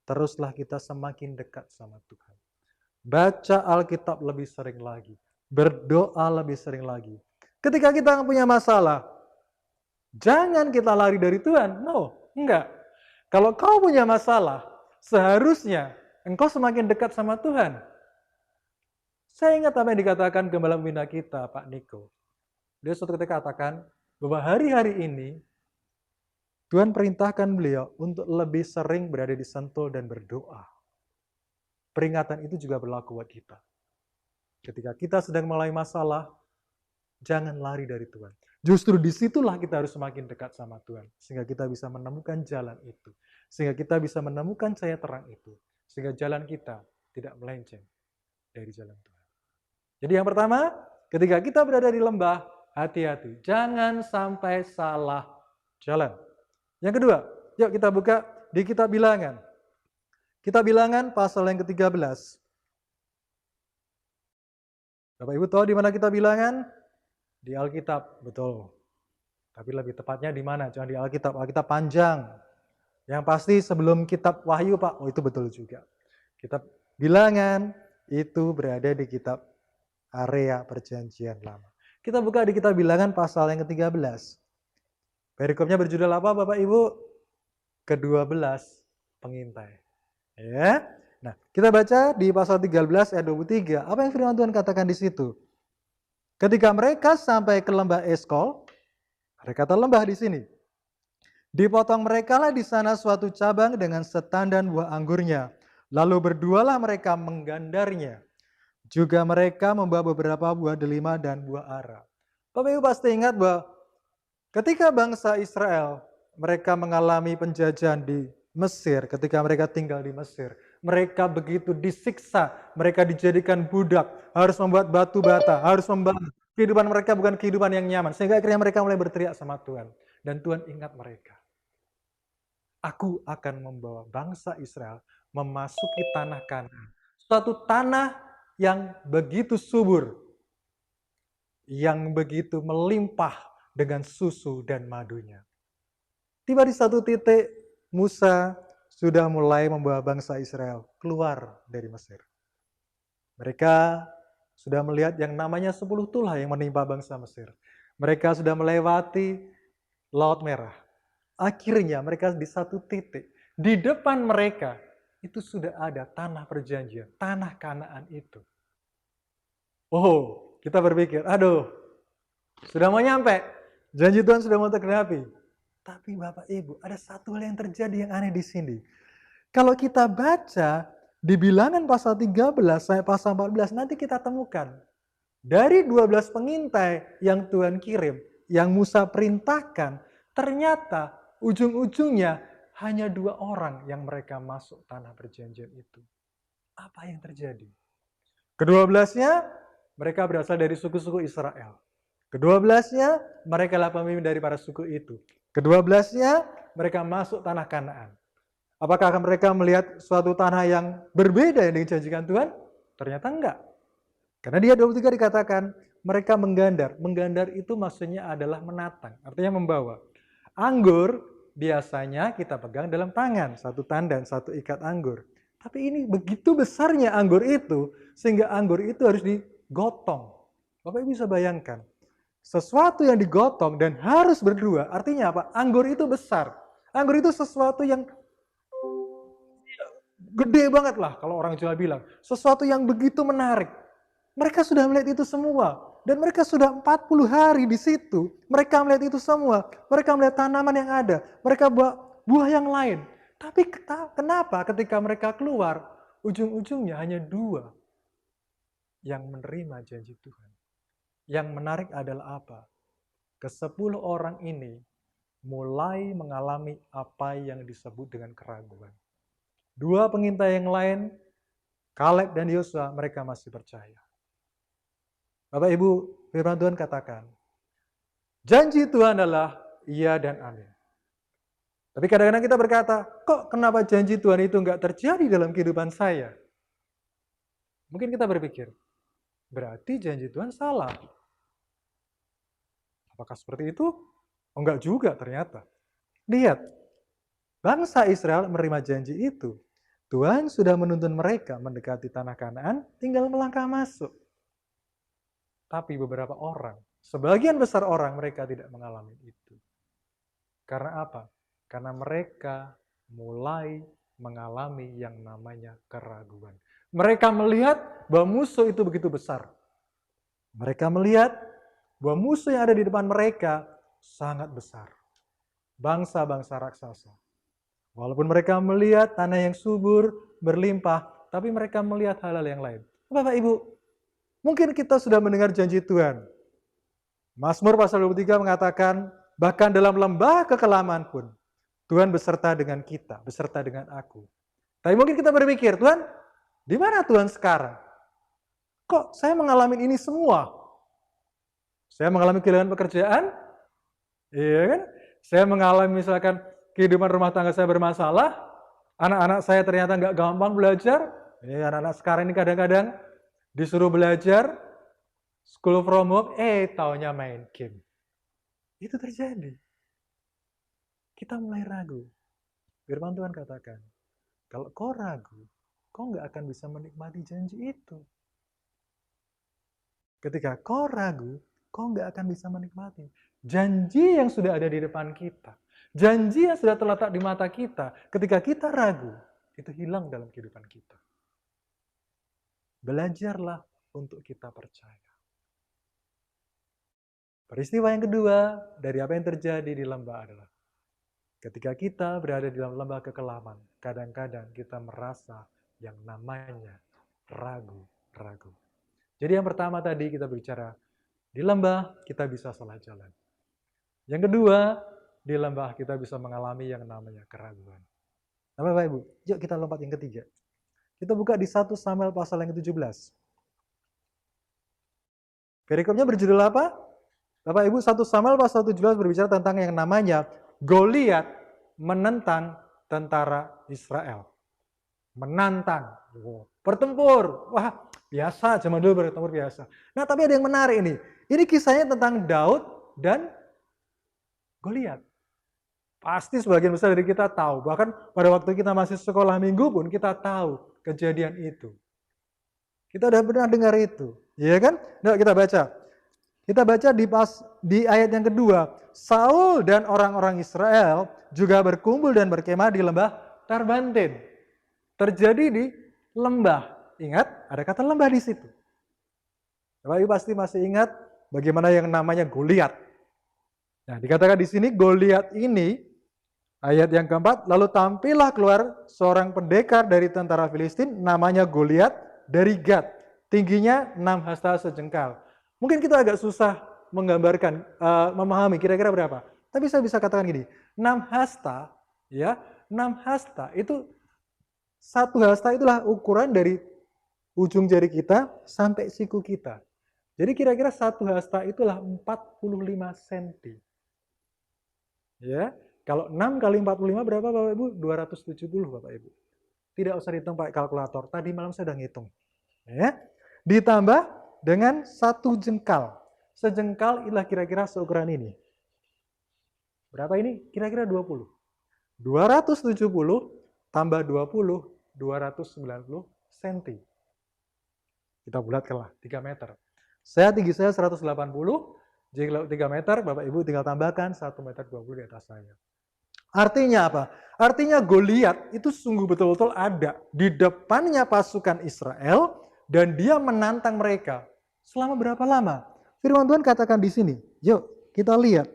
[SPEAKER 5] teruslah kita semakin dekat sama Tuhan. Baca Alkitab lebih sering lagi. Berdoa lebih sering lagi. Ketika kita punya masalah, jangan kita lari dari Tuhan. No, enggak. Kalau kau punya masalah, seharusnya engkau semakin dekat sama Tuhan. Saya ingat apa yang dikatakan gembala pembina kita, Pak Niko. Dia suatu ketika katakan bahwa hari-hari ini Tuhan perintahkan beliau untuk lebih sering berada di Sentul dan berdoa. Peringatan itu juga berlaku buat kita. Ketika kita sedang mulai masalah, jangan lari dari Tuhan. Justru disitulah kita harus semakin dekat sama Tuhan. Sehingga kita bisa menemukan jalan itu. Sehingga kita bisa menemukan cahaya terang itu. Sehingga jalan kita tidak melenceng dari jalan Tuhan. Jadi yang pertama, ketika kita berada di lembah, hati-hati. Jangan sampai salah jalan. Yang kedua, yuk kita buka di kitab Bilangan. Kitab Bilangan pasal yang ke-13. Bapak Ibu tahu di mana kitab Bilangan? Di Alkitab, betul. Tapi lebih tepatnya di mana? Jangan di Alkitab. Alkitab panjang. Yang pasti sebelum kitab Wahyu, Pak. Oh, itu betul juga. Kitab Bilangan itu berada di kitab area perjanjian lama. Kita buka di kitab Bilangan pasal yang ke-13. Perikopnya berjudul apa, Bapak Ibu? Ke-12 pengintai. Ya. Nah, kita baca di pasal 13 ayat 23. Apa yang firman Tuhan katakan di situ? Ketika mereka sampai ke lembah Eskol, ada kata lembah di sini. Dipotong merekalah di sana suatu cabang dengan setandan buah anggurnya. Lalu berdualah mereka menggandarnya. Juga mereka membawa beberapa buah delima dan buah ara. Bapak Ibu pasti ingat bahwa ketika bangsa Israel mereka mengalami penjajahan di Mesir, ketika mereka tinggal di Mesir, mereka begitu disiksa, mereka dijadikan budak, harus membuat batu bata, harus membangun. Kehidupan mereka bukan kehidupan yang nyaman, sehingga akhirnya mereka mulai berteriak sama Tuhan. Dan Tuhan ingat mereka. Aku akan membawa bangsa Israel memasuki tanah Kanaan. Suatu tanah yang begitu subur, yang begitu melimpah dengan susu dan madunya. Tiba di satu titik, Musa sudah mulai membawa bangsa Israel keluar dari Mesir. Mereka sudah melihat yang namanya 10 tulah yang menimpa bangsa Mesir. Mereka sudah melewati Laut Merah. Akhirnya mereka di satu titik. Di depan mereka itu sudah ada tanah perjanjian, tanah Kanaan itu. Oh, kita berpikir, aduh, sudah mau nyampe. Janji Tuhan sudah mau tergenapi. Tapi Bapak Ibu, ada satu hal yang terjadi yang aneh di sini. Kalau kita baca di Bilangan pasal 13 sampai pasal 14, nanti kita temukan. Dari 12 pengintai yang Tuhan kirim, yang Musa perintahkan, ternyata ujung-ujungnya hanya 2 orang yang mereka masuk tanah perjanjian itu. Apa yang terjadi? Ke-12-nya, mereka berasal dari suku-suku Israel. Ke-12-nya, mereka adalah pemimpin dari para suku itu. Kedua-belasnya mereka masuk tanah Kanaan. Apakah mereka melihat suatu tanah yang berbeda yang dijanjikan Tuhan? Ternyata enggak. Karena di ayat 23 dikatakan mereka menggandar. Menggandar itu maksudnya adalah menatang, artinya membawa. Anggur biasanya kita pegang dalam tangan, satu tandan, satu ikat anggur. Tapi ini begitu besarnya anggur itu, sehingga anggur itu harus digotong. Bapak Ibu bisa bayangkan, sesuatu yang digotong dan harus berdua, artinya apa? Anggur itu besar. Anggur itu sesuatu yang gede banget lah kalau orang Jawa bilang. Sesuatu yang begitu menarik. Mereka sudah melihat itu semua. Dan mereka sudah 40 hari di situ. Mereka melihat itu semua. Mereka melihat tanaman yang ada. Mereka buah yang lain. Tapi kenapa ketika mereka keluar, ujung-ujungnya hanya 2 yang menerima janji Tuhan. Yang menarik adalah apa? Ke-10 orang ini mulai mengalami apa yang disebut dengan keraguan. 2 pengintai yang lain, Kaleb dan Yosua, mereka masih percaya. Bapak Ibu, firman Tuhan katakan, janji Tuhan adalah iya dan amin. Tapi kadang-kadang kita berkata, kok kenapa janji Tuhan itu enggak terjadi dalam kehidupan saya? Mungkin kita berpikir, berarti janji Tuhan salah. Apakah seperti itu? Enggak juga ternyata. Lihat, bangsa Israel menerima janji itu. Tuhan sudah menuntun mereka mendekati tanah Kanaan, tinggal melangkah masuk. Tapi beberapa orang, sebagian besar orang mereka tidak mengalami itu. Karena apa? Karena mereka mulai mengalami yang namanya keraguan. Mereka melihat bahwa musuh itu begitu besar. Mereka melihat bahwa musuh yang ada di depan mereka sangat besar. Bangsa-bangsa raksasa. Walaupun mereka melihat tanah yang subur, berlimpah, tapi mereka melihat hal-hal yang lain. Bapak Ibu, mungkin kita sudah mendengar janji Tuhan. Mazmur pasal 23 mengatakan, bahkan dalam lembah kekelaman pun, Tuhan beserta dengan kita, beserta dengan aku. Tapi mungkin kita berpikir, Tuhan, di mana Tuhan sekarang? Kok saya mengalami ini semua? Saya mengalami kehilangan pekerjaan, iya kan? Saya mengalami misalkan kehidupan rumah tangga saya bermasalah, anak-anak saya ternyata nggak gampang belajar. Ini anak-anak sekarang ini kadang-kadang disuruh belajar, school from home, taunya main game. Itu terjadi. Kita mulai ragu. Firman Tuhan katakan, kalau kau ragu, kau nggak akan bisa menikmati janji itu. Ketika kau ragu, kau nggak akan bisa menikmati janji yang sudah ada di depan kita. Janji yang sudah terletak di mata kita, ketika kita ragu, itu hilang dalam kehidupan kita. Belajarlah untuk kita percaya. Peristiwa yang kedua dari apa yang terjadi di lembah adalah ketika kita berada di dalam lembah kekelaman, kadang-kadang kita merasa yang namanya ragu-ragu. Jadi yang pertama tadi kita bicara, di lembah kita bisa salah jalan. Yang kedua, di lembah kita bisa mengalami yang namanya keraguan. Nah, Bapak Ibu, yuk kita lompat yang ketiga. Kita buka di 1 Samuel pasal yang ke-17. Perikopnya berjudul apa? Bapak Ibu, 1 Samuel pasal 17 berbicara tentang yang namanya Goliat menentang tentara Israel. Menantang. Bertempur. Wah, biasa, zaman dulu bertempur biasa. Nah, tapi ada yang menarik ini. Ini kisahnya tentang Daud dan Goliat. Pasti sebagian besar dari kita tahu. Bahkan pada waktu kita masih sekolah minggu pun kita tahu kejadian itu. Kita udah pernah dengar itu. Iya kan? Nah, kita baca. Kita baca di ayat yang kedua. Saul dan orang-orang Israel juga berkumpul dan berkemah di lembah Tarbantin. Terjadi di lembah. Ingat, ada kata lembah di situ. Bapak Ibu pasti masih ingat bagaimana yang namanya Goliat. Nah, dikatakan di sini Goliat ini, ayat yang keempat, lalu tampillah keluar seorang pendekar dari tentara Filistin, namanya Goliat dari Gad. Tingginya 6 hasta sejengkal. Mungkin kita agak susah menggambarkan, memahami kira-kira berapa. Tapi saya bisa katakan gini, 6 hasta, ya, 6 hasta itu, 1 hasta itulah ukuran dari ujung jari kita sampai siku kita. Jadi kira-kira 1 hasta itulah 45 cm. Ya, kalau 6 kali 45 berapa Bapak Ibu? 270 Bapak Ibu. Tidak usah dihitung pakai kalkulator. Tadi malam saya sudah ngitung. Ya. Ditambah dengan 1 jengkal. Sejengkal inilah kira-kira seukuran ini. Berapa ini? Kira-kira 20. 270 tambah 20, 290 cm. Kita bulatkanlah 3 meter. Tinggi saya 180, jadi kalau 3 meter, Bapak Ibu tinggal tambahkan 1,20 meter di atas saya. Artinya apa? Artinya Goliat itu sungguh betul-betul ada di depannya pasukan Israel dan dia menantang mereka. Selama berapa lama? Firman Tuhan katakan di sini. Yuk kita lihat.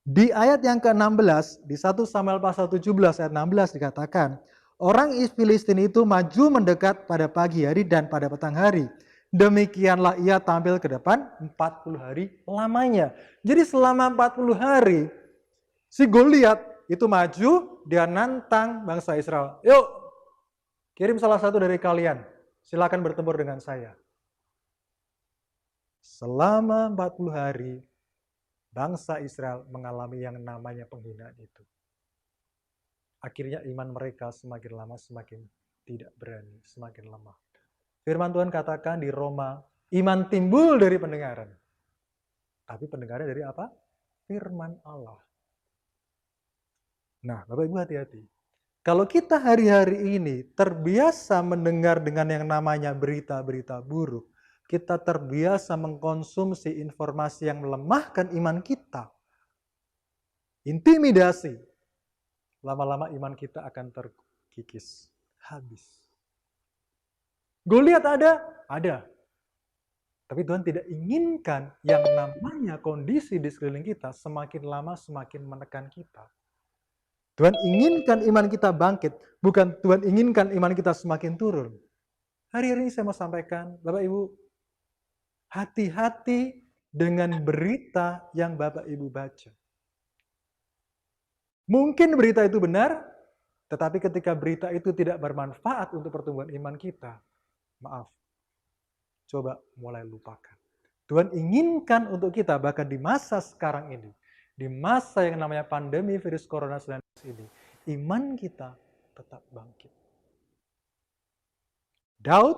[SPEAKER 5] Di ayat yang ke-16, di 1 Samuel pasal 17 ayat 16 dikatakan, orang Filistin itu maju mendekat pada pagi hari dan pada petang hari. Demikianlah ia tampil ke depan 40 hari lamanya. Jadi selama 40 hari, si Goliat itu maju, dia nantang bangsa Israel. Yuk, kirim salah satu dari kalian, silakan bertempur dengan saya. Selama 40 hari, bangsa Israel mengalami yang namanya penghinaan itu. Akhirnya iman mereka semakin lama semakin tidak berani, semakin lemah. Firman Tuhan katakan di Roma, iman timbul dari pendengaran. Tapi pendengaran dari apa? Firman Allah. Nah, Bapak Ibu hati-hati. Kalau kita hari-hari ini terbiasa mendengar dengan yang namanya berita-berita buruk, kita terbiasa mengkonsumsi informasi yang melemahkan iman kita, intimidasi, lama-lama iman kita akan terkikis, habis. Goliat ada? Ada. Tapi Tuhan tidak inginkan yang namanya kondisi di sekeliling kita semakin lama semakin menekan kita. Tuhan inginkan iman kita bangkit, bukan Tuhan inginkan iman kita semakin turun. Hari-hari ini saya mau sampaikan, Bapak Ibu, hati-hati dengan berita yang Bapak Ibu baca. Mungkin berita itu benar, tetapi ketika berita itu tidak bermanfaat untuk pertumbuhan iman kita, maaf, coba mulai lupakan. Tuhan inginkan untuk kita, bahkan di masa sekarang ini, di masa yang namanya pandemi virus corona 19 ini, iman kita tetap bangkit. Daud,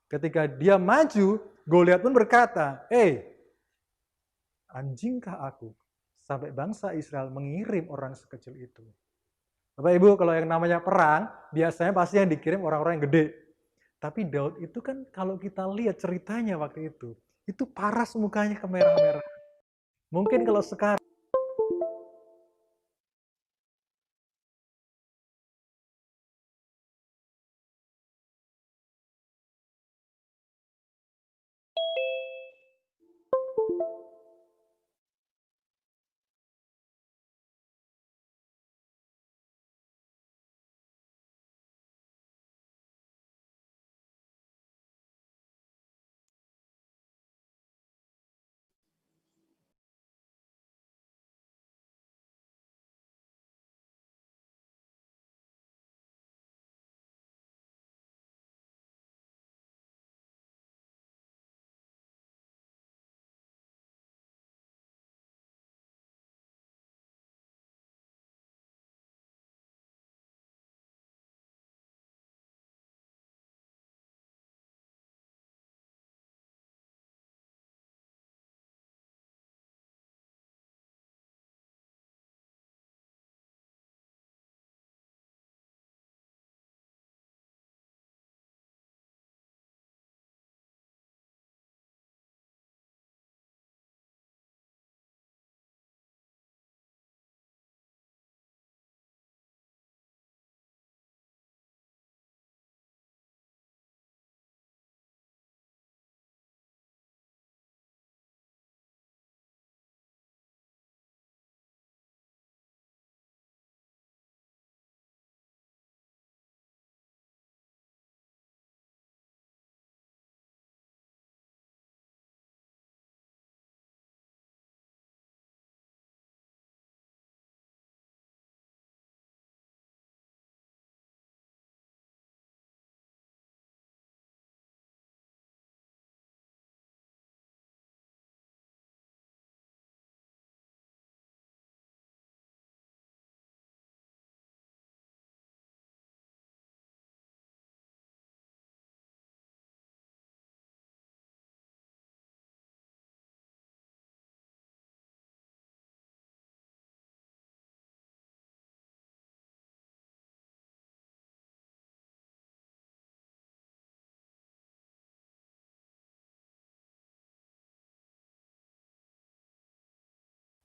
[SPEAKER 5] ketika dia maju, Goliat pun berkata, anjingkah aku sampai bangsa Israel mengirim orang sekecil itu? Bapak Ibu, kalau yang namanya perang, biasanya pasti yang dikirim orang-orang yang gede. Tapi Daud itu kan kalau kita lihat ceritanya waktu itu paras mukanya kemerah-merah. Mungkin kalau sekarang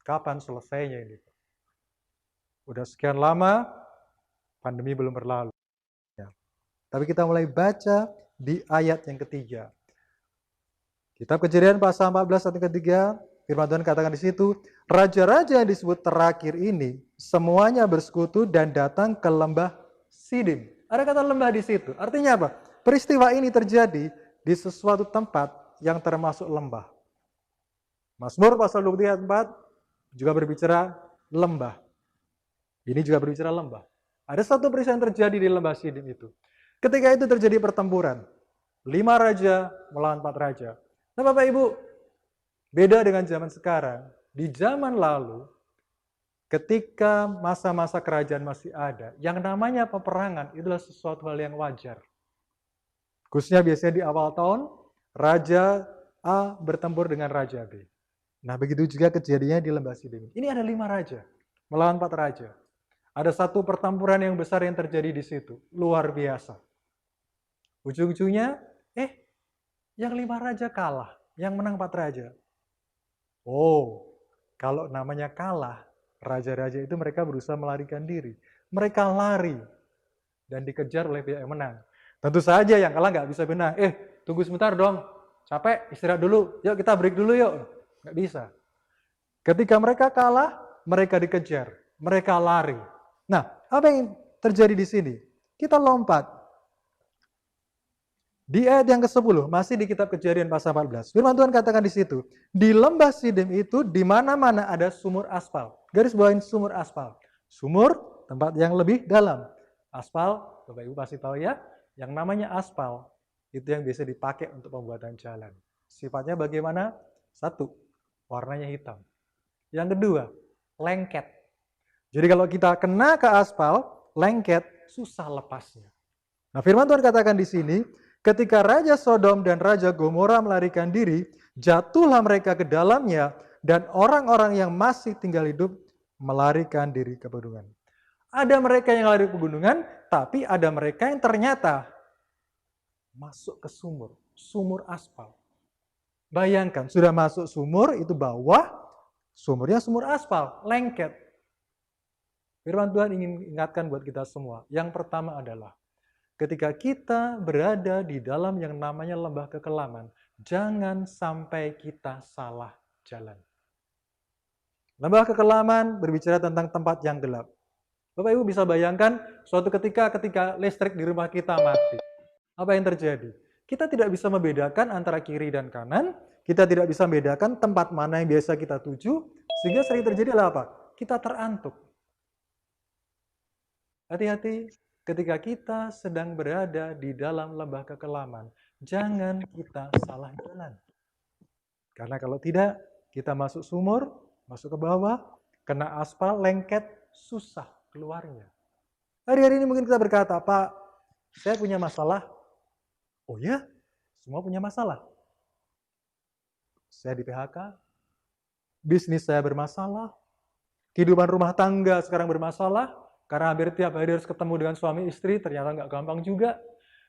[SPEAKER 5] Kapan selesainya ini? Udah sekian lama, pandemi belum berlalu. Ya. Tapi kita mulai baca di ayat yang ketiga. Kitab Kejadian pasal 14 ayat ketiga, firman Tuhan katakan di situ, raja-raja yang disebut terakhir ini semuanya bersekutu dan datang ke lembah Sidim. Ada kata lembah di situ. Artinya apa? Peristiwa ini terjadi di sesuatu tempat yang termasuk lembah. Mazmur pasal 23 ayat 4 juga berbicara lembah. Ini juga berbicara lembah. Ada satu peristiwa yang terjadi di lembah Sidim itu. Ketika itu terjadi pertempuran. 5 raja melawan 4 raja. Nah Bapak Ibu, beda dengan zaman sekarang. Di zaman lalu, ketika masa-masa kerajaan masih ada, yang namanya peperangan itulah sesuatu hal yang wajar. Khususnya biasanya di awal tahun, Raja A bertempur dengan Raja B. Nah begitu juga kejadiannya di lembah Sidim. Ini ada 5 raja melawan 4 raja. Ada satu pertempuran yang besar yang terjadi di situ. Luar biasa. Ujung-ujungnya, yang 5 raja kalah. Yang menang 4 raja. Oh, kalau namanya kalah, raja-raja itu mereka berusaha melarikan diri. Mereka lari dan dikejar oleh pihak yang menang. Tentu saja yang kalah nggak bisa menang. Tunggu sebentar dong. Capek, istirahat dulu. Yuk kita break dulu yuk. Nggak bisa. Ketika mereka kalah, mereka dikejar. Mereka lari. Nah, apa yang terjadi di sini? Kita lompat. Di ayat yang ke-10, masih di kitab Kejadian pasal 14. Firman Tuhan katakan di situ, di lembah Sidim itu di mana-mana ada sumur aspal. Garis bawahin sumur aspal. Sumur, tempat yang lebih dalam. Aspal, Bapak Ibu pasti tahu ya, yang namanya aspal itu yang biasa dipakai untuk pembuatan jalan. Sifatnya bagaimana? 1, warnanya hitam. Yang kedua, lengket. Jadi kalau kita kena ke aspal, lengket, susah lepasnya. Nah, firman Tuhan katakan di sini, ketika Raja Sodom dan Raja Gomora melarikan diri, jatuhlah mereka ke dalamnya, dan orang-orang yang masih tinggal hidup melarikan diri ke pegunungan. Ada mereka yang lari ke pegunungan, tapi ada mereka yang ternyata masuk ke sumur, sumur aspal. Bayangkan, sudah masuk sumur, itu bawah, sumurnya sumur aspal, lengket. Firman Tuhan ingin ingatkan buat kita semua. Yang pertama adalah, ketika kita berada di dalam yang namanya lembah kekelaman, jangan sampai kita salah jalan. Lembah kekelaman berbicara tentang tempat yang gelap. Bapak Ibu bisa bayangkan, suatu ketika listrik di rumah kita mati. Apa yang terjadi? Kita tidak bisa membedakan antara kiri dan kanan, kita tidak bisa membedakan tempat mana yang biasa kita tuju, sehingga sering terjadi adalah apa? Kita terantuk. Hati-hati ketika kita sedang berada di dalam lembah kekelaman, jangan kita salah jalan. Karena kalau tidak, kita masuk sumur, masuk ke bawah, kena aspal, lengket, susah keluarnya. Hari-hari ini mungkin kita berkata, Pak, saya punya masalah. Oh ya, semua punya masalah. Saya di PHK, bisnis saya bermasalah, kehidupan rumah tangga sekarang bermasalah, karena hampir tiap hari harus ketemu dengan suami istri, ternyata nggak gampang juga.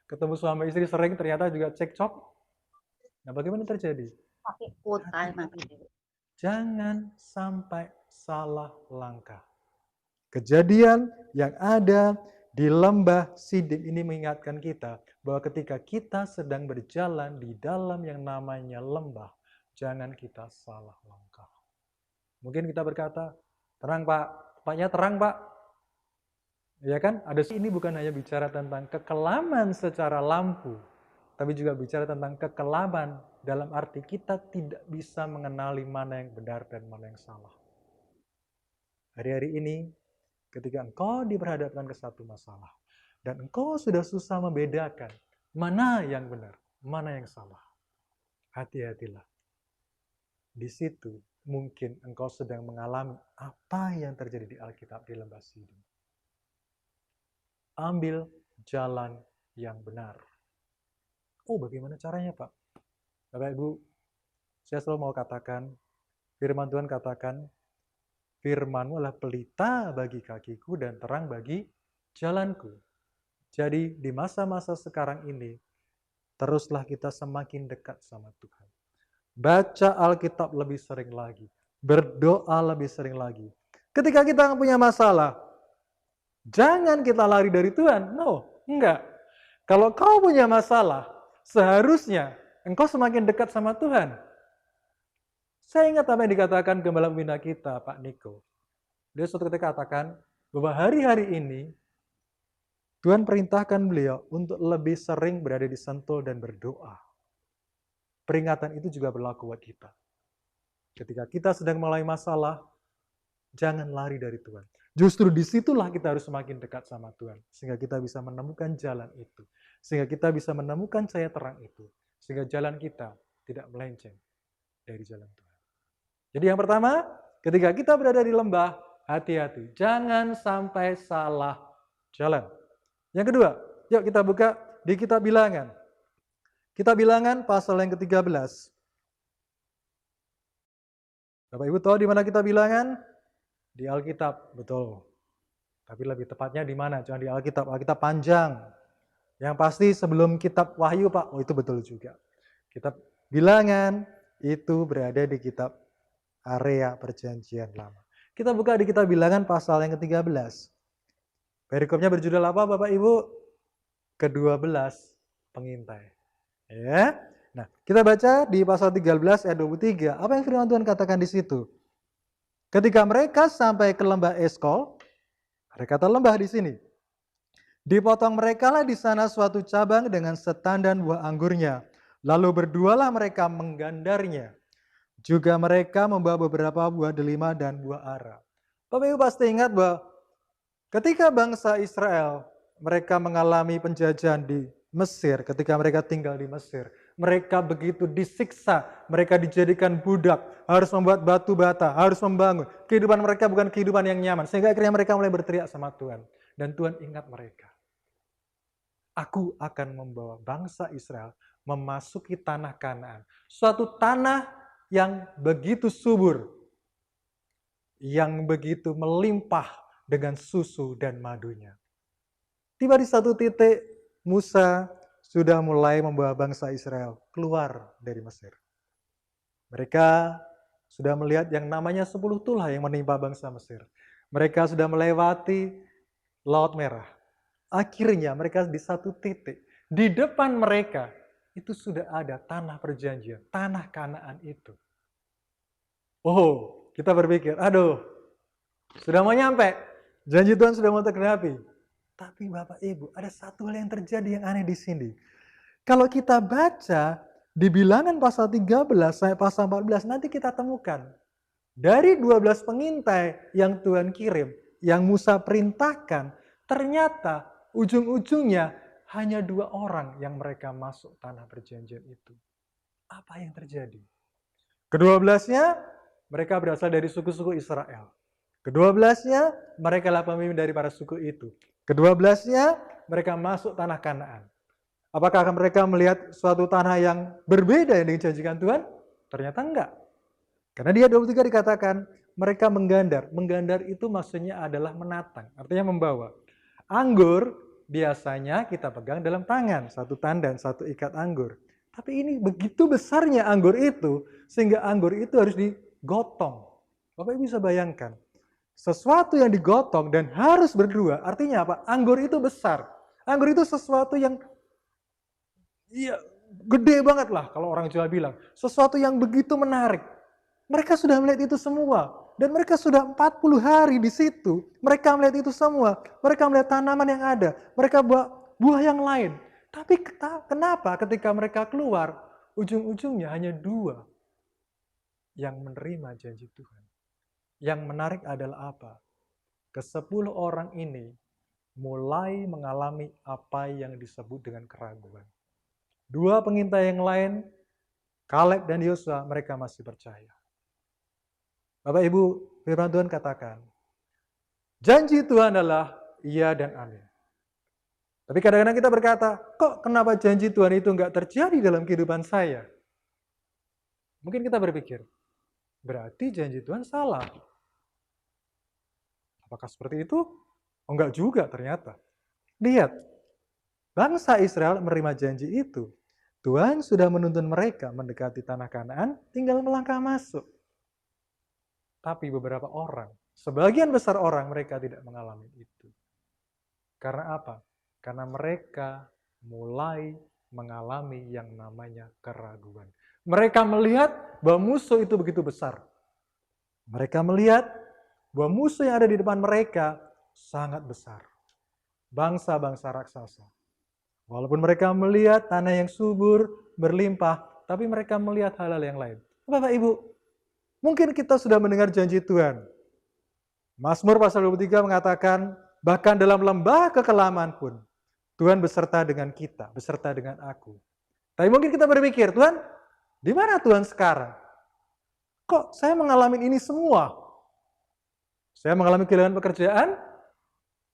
[SPEAKER 5] Ketemu suami istri sering, ternyata juga cekcok. Nah, bagaimana terjadi?
[SPEAKER 1] Pakai kuota nanti.
[SPEAKER 5] Jangan sampai salah langkah. Kejadian yang ada di lembah Sidim ini mengingatkan kita bahwa ketika kita sedang berjalan di dalam yang namanya lembah, jangan kita salah langkah. Mungkin kita berkata, terang Pak, tempatnya terang Pak. Ya kan? Ini bukan hanya bicara tentang kekelaman secara lampu, tapi juga bicara tentang kekelaman dalam arti kita tidak bisa mengenali mana yang benar dan mana yang salah. Hari-hari ini, ketika engkau diperhadapkan ke satu masalah, dan engkau sudah susah membedakan mana yang benar, mana yang salah, hati-hatilah. Di situ mungkin engkau sedang mengalami apa yang terjadi di Alkitab di lembah Sidim. Ambil jalan yang benar. Oh, bagaimana caranya, Pak? Bapak Ibu, saya selalu mau katakan, firman Tuhan katakan, firman-Mu adalah pelita bagi kakiku dan terang bagi jalanku. Jadi di masa-masa sekarang ini, teruslah kita semakin dekat sama Tuhan. Baca Alkitab lebih sering lagi. berdoa lebih sering lagi. Ketika kita punya masalah, jangan kita lari dari Tuhan. No, enggak. Kalau kau punya masalah, seharusnya engkau semakin dekat sama Tuhan. Saya ingat apa yang dikatakan gembala pembina kita, Pak Niko. Dia suatu ketika katakan bahwa hari-hari ini Tuhan perintahkan beliau untuk lebih sering berada di Sentul dan berdoa. Peringatan itu juga berlaku buat kita. Ketika kita sedang mulai masalah, jangan lari dari Tuhan. Justru disitulah kita harus semakin dekat sama Tuhan. Sehingga kita bisa menemukan jalan itu. Sehingga kita bisa menemukan cahaya terang itu. Sehingga jalan kita tidak melenceng dari jalan Tuhan. Jadi yang pertama, ketika kita berada di lembah, hati-hati. Jangan sampai salah jalan. Yang kedua, yuk kita buka di kitab Bilangan. Kitab Bilangan pasal yang ke-13. Bapak Ibu tahu di mana kita Bilangan? Di Alkitab, betul. Tapi lebih tepatnya di mana? Jangan di Alkitab. Alkitab panjang. Yang pasti sebelum kitab Wahyu, Pak. Oh, itu betul juga. Kitab Bilangan itu berada di kitab area perjanjian lama. Kita buka di kitab Bilangan pasal yang ke-13. Perikopnya berjudul apa, Bapak Ibu? Ke-12 pengintai. Ya. Nah, kita baca di pasal 13 ayat 23. Apa yang firman Tuhan katakan di situ? Ketika mereka sampai ke lembah Eskol, ada kata lembah di sini. Dipotong merekalah di sana suatu cabang dengan setandan buah anggurnya. Lalu berdualah mereka menggandarnya. Juga mereka membawa beberapa buah delima dan buah ara. Bapak Ibu pasti ingat bahwa ketika bangsa Israel mereka mengalami penjajahan di Mesir, ketika mereka tinggal di Mesir, mereka begitu disiksa, mereka dijadikan budak, harus membuat batu bata, harus membangun. Kehidupan mereka bukan kehidupan yang nyaman, sehingga akhirnya mereka mulai berteriak sama Tuhan. Dan Tuhan ingat mereka. Aku akan membawa bangsa Israel memasuki tanah Kanaan. Suatu tanah yang begitu subur, yang begitu melimpah dengan susu dan madunya. Tiba di satu titik, Musa sudah mulai membawa bangsa Israel keluar dari Mesir. Mereka sudah melihat yang namanya 10 tulah yang menimpa bangsa Mesir. Mereka sudah melewati Laut Merah. Akhirnya mereka di satu titik. Di depan mereka itu sudah ada tanah perjanjian, tanah Kanaan itu. Oh, kita berpikir, aduh, sudah mau nyampe. Janji Tuhan sudah mau tergenapi. Tapi Bapak Ibu, ada satu hal yang terjadi yang aneh di sini. Kalau kita baca di Bilangan pasal 13 sampai pasal 14, nanti kita temukan. Dari 12 pengintai yang Tuhan kirim, yang Musa perintahkan, ternyata ujung-ujungnya hanya 2 orang yang mereka masuk tanah perjanjian itu. Apa yang terjadi? Ke-12-nya, mereka berasal dari suku-suku Israel. Ke-12-nya, mereka adalah pemimpin dari para suku itu. Ke-12-nya, mereka masuk tanah Kanaan. Apakah mereka melihat suatu tanah yang berbeda yang dijanjikan Tuhan? Ternyata enggak. Karena di ayat 23 dikatakan, mereka menggandar. Menggandar itu maksudnya adalah menatang, artinya membawa. Anggur biasanya kita pegang dalam tangan, satu tandan, satu ikat anggur. Tapi ini begitu besarnya anggur itu, sehingga anggur itu harus digotong. Bapak Ibu bisa bayangkan. Sesuatu yang digotong dan harus berdua, artinya apa? Anggur itu besar. Anggur itu sesuatu yang gede banget lah kalau orang Jawa bilang. Sesuatu yang begitu menarik. Mereka sudah melihat itu semua. Dan mereka sudah 40 hari di situ. Mereka melihat itu semua. Mereka melihat tanaman yang ada. Mereka buah yang lain. Tapi kenapa ketika mereka keluar, ujung-ujungnya hanya 2 yang menerima janji Tuhan. Yang menarik adalah apa? Ke-10 orang ini mulai mengalami apa yang disebut dengan keraguan. 2 pengintai yang lain, Kaleb dan Yosua, mereka masih percaya. Bapak Ibu, firman Tuhan katakan, janji Tuhan adalah iya dan amin. Tapi kadang-kadang kita berkata, kok kenapa janji Tuhan itu enggak terjadi dalam kehidupan saya? Mungkin kita berpikir, berarti janji Tuhan salah. Apakah seperti itu? Oh, enggak juga ternyata. Lihat, bangsa Israel menerima janji itu. Tuhan sudah menuntun mereka mendekati tanah Kanaan, tinggal melangkah masuk. Tapi beberapa orang, sebagian besar orang mereka tidak mengalami itu. Karena apa? Karena mereka mulai mengalami yang namanya keraguan. Mereka melihat bahwa musuh itu begitu besar. Mereka melihat bahwa musuh yang ada di depan mereka sangat besar. Bangsa-bangsa raksasa. Walaupun mereka melihat tanah yang subur, berlimpah, tapi mereka melihat hal-hal yang lain. Bapak Ibu, mungkin kita sudah mendengar janji Tuhan. Mazmur pasal 23 mengatakan, bahkan dalam lembah kekelaman pun, Tuhan beserta dengan kita, beserta dengan aku. Tapi mungkin kita berpikir, Tuhan, di mana Tuhan sekarang? Kok saya mengalami ini semua? Saya mengalami kehilangan pekerjaan,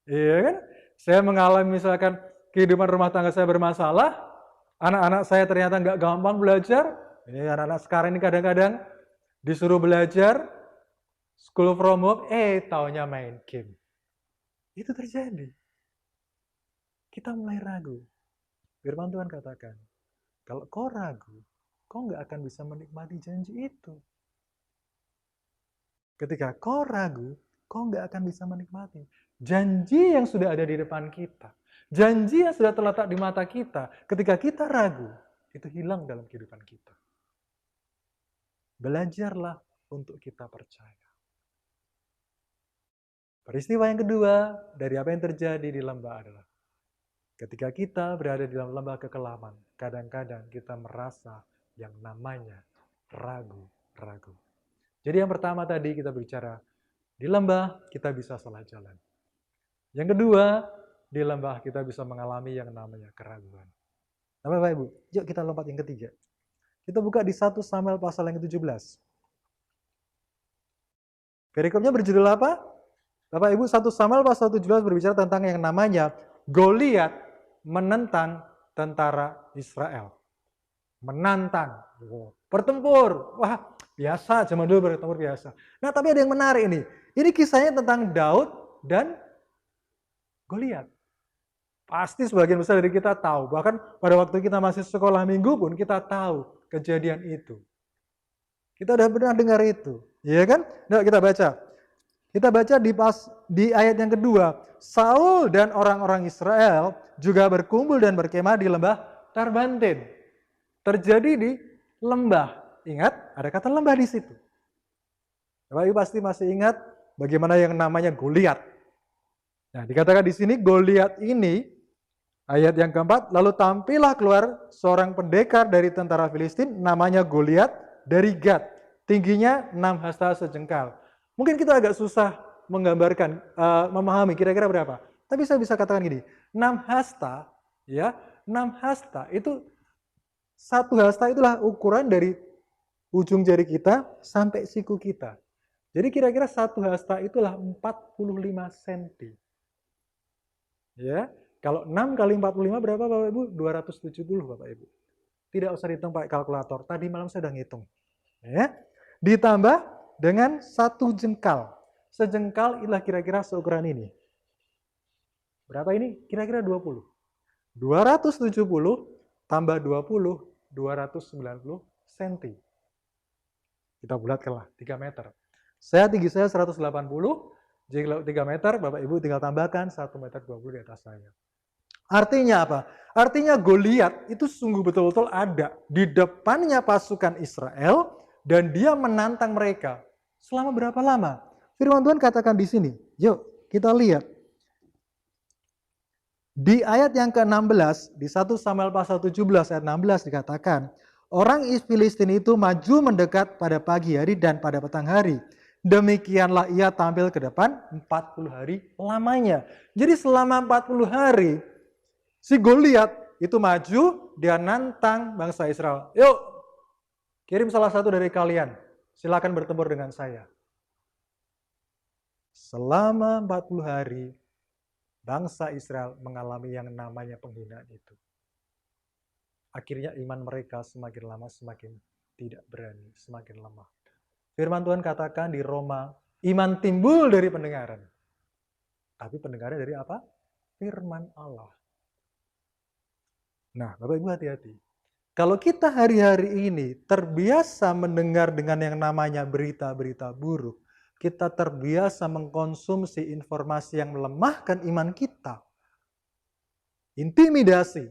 [SPEAKER 5] iya kan? Saya mengalami misalkan kehidupan rumah tangga saya bermasalah, anak-anak saya ternyata nggak gampang belajar. Ini anak-anak sekarang ini kadang-kadang disuruh belajar, school from home, taunya main game. Itu terjadi. Kita mulai ragu. Firman Tuhan katakan, kalau kau ragu, kau nggak akan bisa menikmati janji itu. Ketika kau ragu, kau nggak akan bisa menikmati janji yang sudah ada di depan kita. Janji yang sudah terletak di mata kita. Ketika kita ragu, itu hilang dalam kehidupan kita. Belajarlah untuk kita percaya. Peristiwa yang kedua dari apa yang terjadi di lembah adalah ketika kita berada di dalam lembah kekelaman, kadang-kadang kita merasa yang namanya ragu-ragu. Jadi yang pertama tadi kita bicara, di lembah kita bisa salah jalan. Yang kedua, di lembah kita bisa mengalami yang namanya keraguan. Nah, Bapak Ibu, yuk kita lompat yang ketiga. Kita buka di 1 Samuel pasal yang ke-17. Perikopnya berjudul apa? Bapak Ibu, 1 Samuel pasal 17 berbicara tentang yang namanya Goliat menentang tentara Israel. Menantang. Bertempur. Wah, biasa, zaman dulu bertempur biasa. Nah, tapi ada yang menarik ini. Ini kisahnya tentang Daud dan Goliat. Pasti sebagian besar dari kita tahu. Bahkan pada waktu kita masih sekolah minggu pun kita tahu kejadian itu. Kita udah pernah dengar itu. Iya kan? Nah, kita baca. Kita baca di ayat yang kedua. Saul dan orang-orang Israel juga berkumpul dan berkemah di lembah Tarbantin. Terjadi di lembah. Ingat, ada kata lembah di situ. Bapak Ibu pasti masih ingat bagaimana yang namanya Goliat. Nah, dikatakan di sini Goliat ini, ayat yang keempat, lalu tampillah keluar seorang pendekar dari tentara Filistin, namanya Goliat dari Gad. Tingginya 6 hasta sejengkal. Mungkin kita agak susah menggambarkan, memahami kira-kira berapa. Tapi saya bisa katakan gini, 6 hasta, ya, 6 hasta itu, 1 hasta itulah ukuran dari ujung jari kita sampai siku kita. Jadi kira-kira 1 hasta itulah 45 cm. Ya, kalau 6 kali 45 berapa Bapak Ibu? 270 Bapak Ibu. Tidak usah dihitung pakai kalkulator. Tadi malam saya sudah ngitung. Ya. Ditambah dengan 1 jengkal. Sejengkal itulah kira-kira seukuran ini. Berapa ini? Kira-kira 20. 270 tambah 20, 290 cm. Kita bulatkanlah 3 meter. Tinggi saya 180. Jadi kalau 3 meter, Bapak Ibu tinggal tambahkan 1,20 meter di atas saya. Artinya apa? Artinya Goliat itu sungguh betul-betul ada di depannya pasukan Israel dan dia menantang mereka. Selama berapa lama? Firman Tuhan katakan di sini. Yuk kita lihat. Di ayat yang ke-16, di 1 Samuel pasal 17 ayat 16 dikatakan, orang Filistin itu maju mendekat pada pagi hari dan pada petang hari. Demikianlah ia tampil ke depan 40 hari lamanya. Jadi selama 40 hari, si Goliat itu maju, dia nantang bangsa Israel. Yuk, kirim salah satu dari kalian, silakan bertempur dengan saya. Selama 40 hari, bangsa Israel mengalami yang namanya penghinaan itu. Akhirnya iman mereka semakin lama semakin tidak berani, semakin lemah. Firman Tuhan katakan di Roma, iman timbul dari pendengaran. Tapi pendengaran dari apa? Firman Allah. Nah, Bapak Ibu hati-hati. Kalau kita hari-hari ini terbiasa mendengar dengan yang namanya berita-berita buruk, kita terbiasa mengkonsumsi informasi yang melemahkan iman kita, intimidasi,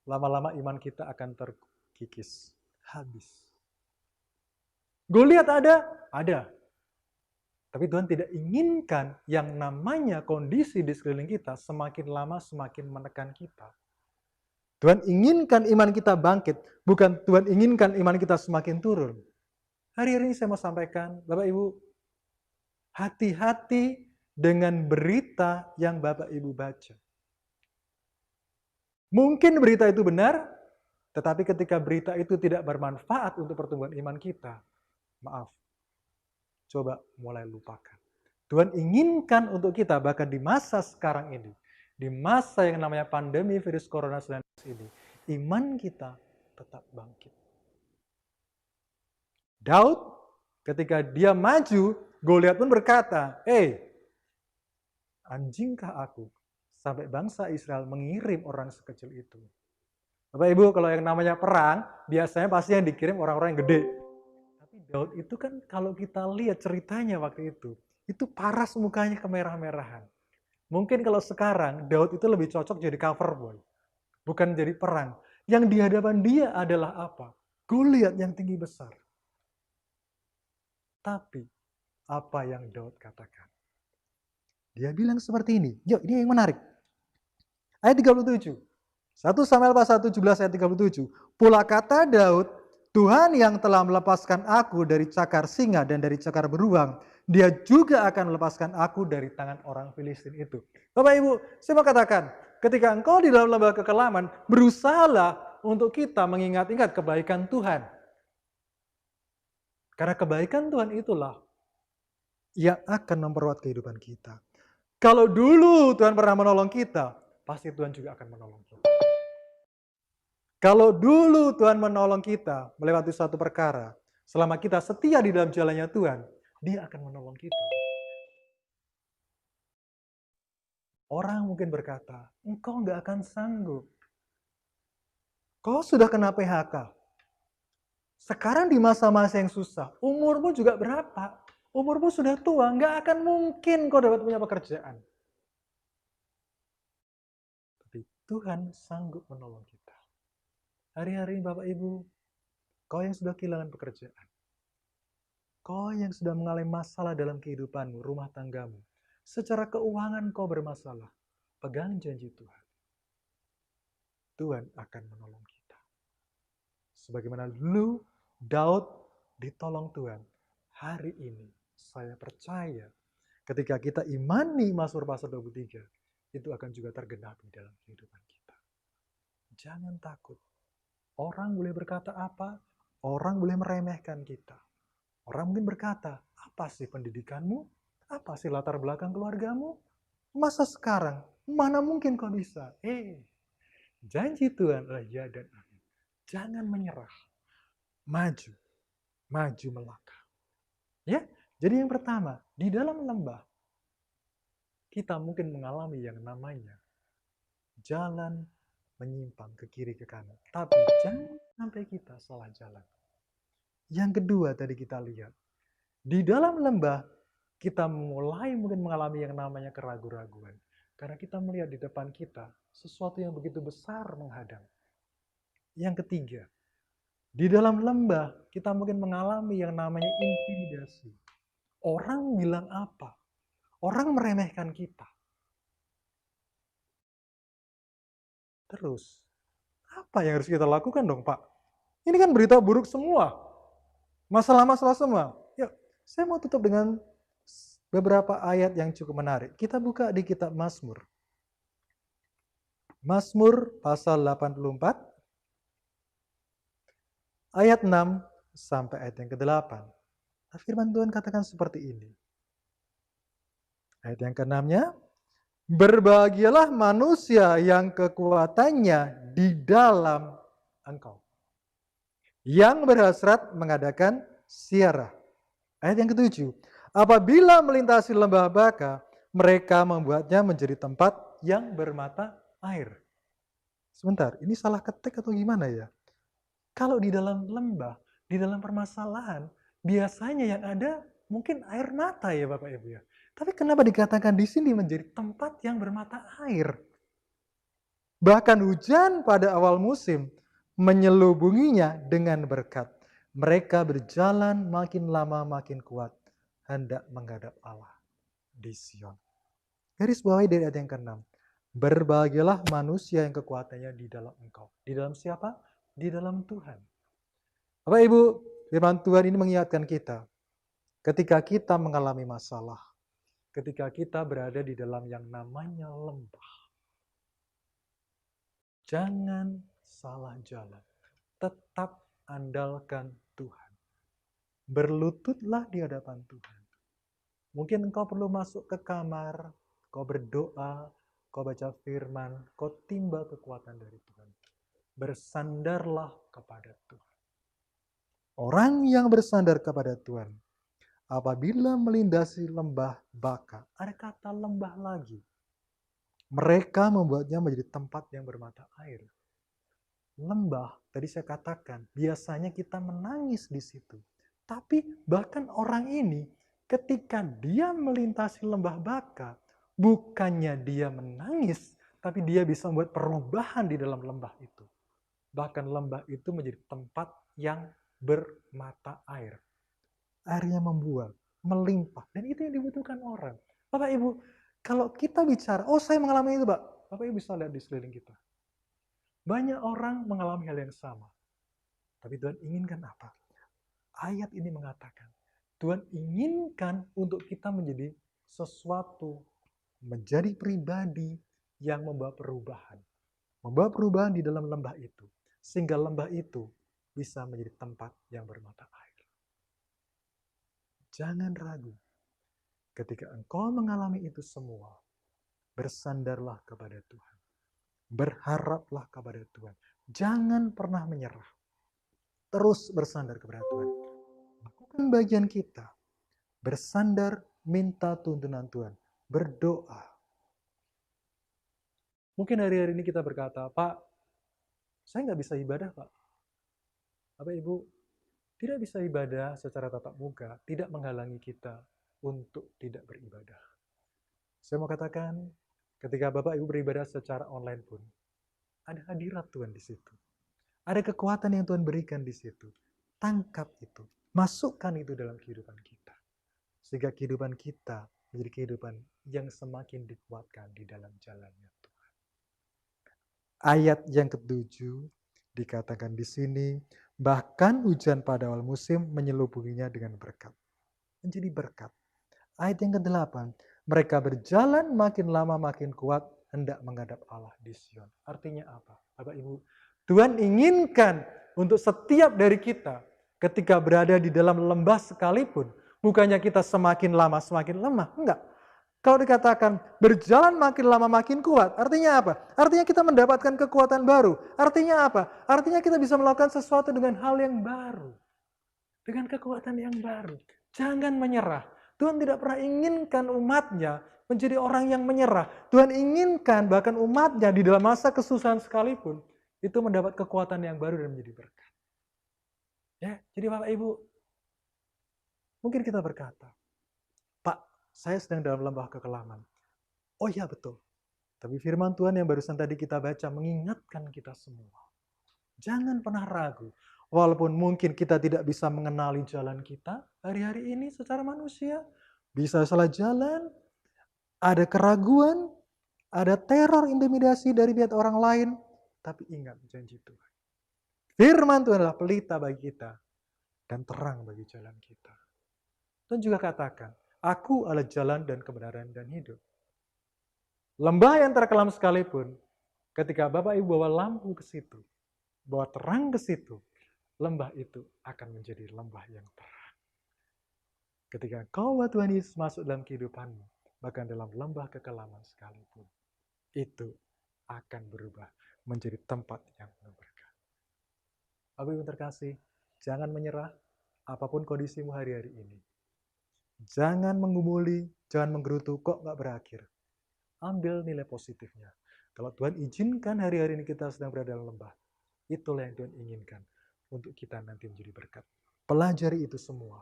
[SPEAKER 5] lama-lama iman kita akan terkikis, habis. Goliat ada? Ada. Tapi Tuhan tidak inginkan yang namanya kondisi di sekeliling kita semakin lama semakin menekan kita. Tuhan inginkan iman kita bangkit, bukan Tuhan inginkan iman kita semakin turun. Hari-hari ini saya mau sampaikan, Bapak Ibu, hati-hati dengan berita yang Bapak Ibu baca. Mungkin berita itu benar, tetapi ketika berita itu tidak bermanfaat untuk pertumbuhan iman kita, maaf, coba mulai lupakan. Tuhan inginkan untuk kita bahkan di masa sekarang ini, di masa yang namanya pandemi virus corona 19 ini, iman kita tetap bangkit. Daud ketika dia maju, Goliat pun berkata, anjingkah aku sampai bangsa Israel mengirim orang sekecil itu? Bapak Ibu, kalau yang namanya perang, biasanya pasti yang dikirim orang-orang yang gede. Tapi Daud itu kan kalau kita lihat ceritanya waktu itu paras mukanya kemerah-merahan. Mungkin kalau sekarang, Daud itu lebih cocok jadi cover boy. Bukan jadi perang. Yang di hadapan dia adalah apa? Goliat yang tinggi besar. Tapi, apa yang Daud katakan? Dia bilang seperti ini. Yuk, ini yang menarik. Ayat 37. 1 Samuel pasal 17 ayat 37. Pula kata Daud, Tuhan yang telah melepaskan aku dari cakar singa dan dari cakar beruang, dia juga akan melepaskan aku dari tangan orang Filistin itu. Bapak Ibu, saya mau katakan, ketika engkau di dalam lembah kekelaman, berusahalah untuk kita mengingat-ingat kebaikan Tuhan. Karena kebaikan Tuhan itulah yang akan memperkuat kehidupan kita. Kalau dulu Tuhan pernah menolong kita, pasti Tuhan juga akan menolong kita. Kalau dulu Tuhan menolong kita melewati suatu perkara, selama kita setia di dalam jalannya Tuhan, Dia akan menolong kita. Orang mungkin berkata, engkau nggak akan sanggup. Kau sudah kena PHK. Sekarang di masa-masa yang susah, umurmu juga berapa? Umurmu sudah tua, nggak akan mungkin kau dapat punya pekerjaan. Tapi Tuhan sanggup menolong kita. Hari-hari Bapak Ibu, kau yang sudah kehilangan pekerjaan, kau yang sudah mengalami masalah dalam kehidupanmu, rumah tanggamu, secara keuangan kau bermasalah, pegang janji Tuhan. Tuhan akan menolong kita. Sebagaimana dulu Daud ditolong Tuhan, hari ini saya percaya ketika kita imani Mazmur pasal 23, itu akan juga tergenapi dalam kehidupan kita. Jangan takut. Orang boleh berkata apa? Orang boleh meremehkan kita. Orang mungkin berkata, apa sih pendidikanmu? Apa sih latar belakang keluargamu? Masa sekarang? Mana mungkin kau bisa? Janji Tuhan adalah ya dan amin. Jangan menyerah. Maju. Maju melangkah. Ya, jadi yang pertama, di dalam lembah, kita mungkin mengalami yang namanya jalan menyimpang ke kiri ke kanan. Tapi jangan sampai kita salah jalan. Yang kedua tadi kita lihat, di dalam lembah kita mulai mungkin mengalami yang namanya keraguan-raguan. Karena kita melihat di depan kita sesuatu yang begitu besar menghadang. Yang ketiga, di dalam lembah kita mungkin mengalami yang namanya intimidasi. Orang bilang apa? Orang meremehkan kita. Terus, apa yang harus kita lakukan dong Pak? Ini kan berita buruk semua. Masalah-masalah semua. Yuk, saya mau tutup dengan beberapa ayat yang cukup menarik. Kita buka di kitab Mazmur. Mazmur pasal 84. Ayat 6 sampai ayat yang ke-8. Firman Tuhan katakan seperti ini. Ayat yang ke-6-nya, berbahagialah manusia yang kekuatannya di dalam Engkau, yang berhasrat mengadakan ziarah. Ayat yang ke-7, apabila melintasi lembah baka, mereka membuatnya menjadi tempat yang bermata air. Sebentar, ini salah ketik atau gimana ya? Kalau di dalam lembah, di dalam permasalahan, biasanya yang ada mungkin air mata ya Bapak Ibu ya. Tapi kenapa dikatakan di sini menjadi tempat yang bermata air? Bahkan hujan pada awal musim menyelubunginya dengan berkat. Mereka berjalan makin lama makin kuat, hendak menghadap Allah di Sion. Garis bawahi dari ayat yang ke-6. Berbahagialah manusia yang kekuatannya di dalam Engkau. Di dalam siapa? Di dalam Tuhan. Bapak Ibu, firman Tuhan ini mengingatkan kita, ketika kita mengalami masalah, ketika kita berada di dalam yang namanya lembah, jangan salah jalan. Tetap andalkan Tuhan. Berlututlah di hadapan Tuhan. Mungkin engkau perlu masuk ke kamar, kau berdoa, kau baca firman, kau timba kekuatan dari Tuhan. Bersandarlah kepada Tuhan. Orang yang bersandar kepada Tuhan, apabila melintasi lembah baka, ada kata lembah lagi. Mereka membuatnya menjadi tempat yang bermata air. Lembah, tadi saya katakan, biasanya kita menangis di situ. Tapi bahkan orang ini, ketika dia melintasi lembah baka, bukannya dia menangis, tapi dia bisa membuat perubahan di dalam lembah itu. Bahkan lembah itu menjadi tempat yang bermata air. Airnya membuah, melimpah. Dan itu yang dibutuhkan orang. Bapak Ibu, kalau kita bicara, oh saya mengalami itu Pak. Bapak Ibu bisa lihat di sekeliling kita. Banyak orang mengalami hal yang sama. Tapi Tuhan inginkan apa? Ayat ini mengatakan, Tuhan inginkan untuk kita menjadi sesuatu, menjadi pribadi yang membawa perubahan. Membawa perubahan di dalam lembah itu. Sehingga lembah itu bisa menjadi tempat yang bermata air. Jangan ragu. Ketika engkau mengalami itu semua, bersandarlah kepada Tuhan. Berharaplah kepada Tuhan. Jangan pernah menyerah. Terus bersandar kepada Tuhan. Lakukan bagian kita. Bersandar, minta tuntunan Tuhan. Berdoa. Mungkin hari-hari ini kita berkata, Pak, saya nggak bisa ibadah, Pak. Bapak Ibu, tidak bisa ibadah secara tatap muka, tidak menghalangi kita untuk tidak beribadah. Saya mau katakan, ketika Bapak Ibu beribadah secara online pun, ada hadirat Tuhan di situ. Ada kekuatan yang Tuhan berikan di situ. Tangkap itu, masukkan itu dalam kehidupan kita. Sehingga kehidupan kita menjadi kehidupan yang semakin dikuatkan di dalam jalannya Tuhan. Ayat yang ke-7 dikatakan di sini, bahkan hujan pada awal musim menyelubunginya dengan berkat. Menjadi berkat. Ayat yang ke-8, mereka berjalan makin lama makin kuat, hendak menghadap Allah di Sion. Artinya apa? Bapak Ibu, Tuhan inginkan untuk setiap dari kita, ketika berada di dalam lembah sekalipun, bukannya kita semakin lama semakin lemah, enggak. Kalau dikatakan berjalan makin lama makin kuat, artinya apa? Artinya kita mendapatkan kekuatan baru. Artinya apa? Artinya kita bisa melakukan sesuatu dengan hal yang baru. Dengan kekuatan yang baru. Jangan menyerah. Tuhan tidak pernah inginkan umatnya menjadi orang yang menyerah. Tuhan inginkan bahkan umatnya di dalam masa kesusahan sekalipun, itu mendapat kekuatan yang baru dan menjadi berkat. Ya, jadi Bapak Ibu, mungkin kita berkata, Pak, saya sedang dalam lembah kekelaman. Oh iya betul. Tapi firman Tuhan yang barusan tadi kita baca mengingatkan kita semua. Jangan pernah ragu. Walaupun mungkin kita tidak bisa mengenali jalan kita hari-hari ini secara manusia. Bisa salah jalan, ada keraguan, ada teror intimidasi dari pihak orang lain. Tapi ingat janji Tuhan. Firman Tuhan adalah pelita bagi kita dan terang bagi jalan kita. Tuhan juga katakan, Aku adalah jalan dan kebenaran dan hidup. Lembah yang terkelam sekalipun, ketika Bapak Ibu bawa lampu ke situ, bawa terang ke situ, lembah itu akan menjadi lembah yang terang. Ketika kau Tuhan Yesus masuk dalam kehidupanmu, bahkan dalam lembah kekelaman sekalipun, itu akan berubah menjadi tempat yang penuh berkah. Bapak Ibu terkasih, jangan menyerah apapun kondisimu hari-hari ini. Jangan menggumuli, jangan menggerutu, kok nggak berakhir. Ambil nilai positifnya. Kalau Tuhan izinkan hari-hari ini kita sedang berada dalam lembah, itulah yang Tuhan inginkan untuk kita nanti menjadi berkat. Pelajari itu semua.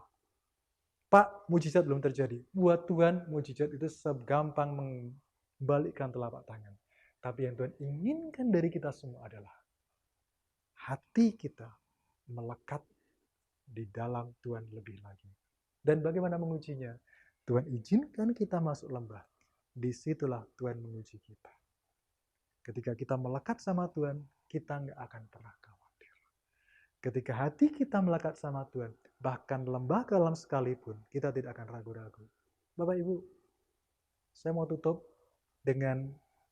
[SPEAKER 5] Pak, mujizat belum terjadi. Buat Tuhan, mujizat itu segampang membalikkan telapak tangan. Tapi yang Tuhan inginkan dari kita semua adalah hati kita melekat di dalam Tuhan lebih lagi. Dan bagaimana mengujinya? Tuhan izinkan kita masuk lembah. Disitulah Tuhan menguji kita. Ketika kita melekat sama Tuhan, kita nggak akan pernah khawatir. Ketika hati kita melekat sama Tuhan, bahkan lembah kelam sekalipun, kita tidak akan ragu-ragu. Bapak Ibu, saya mau tutup dengan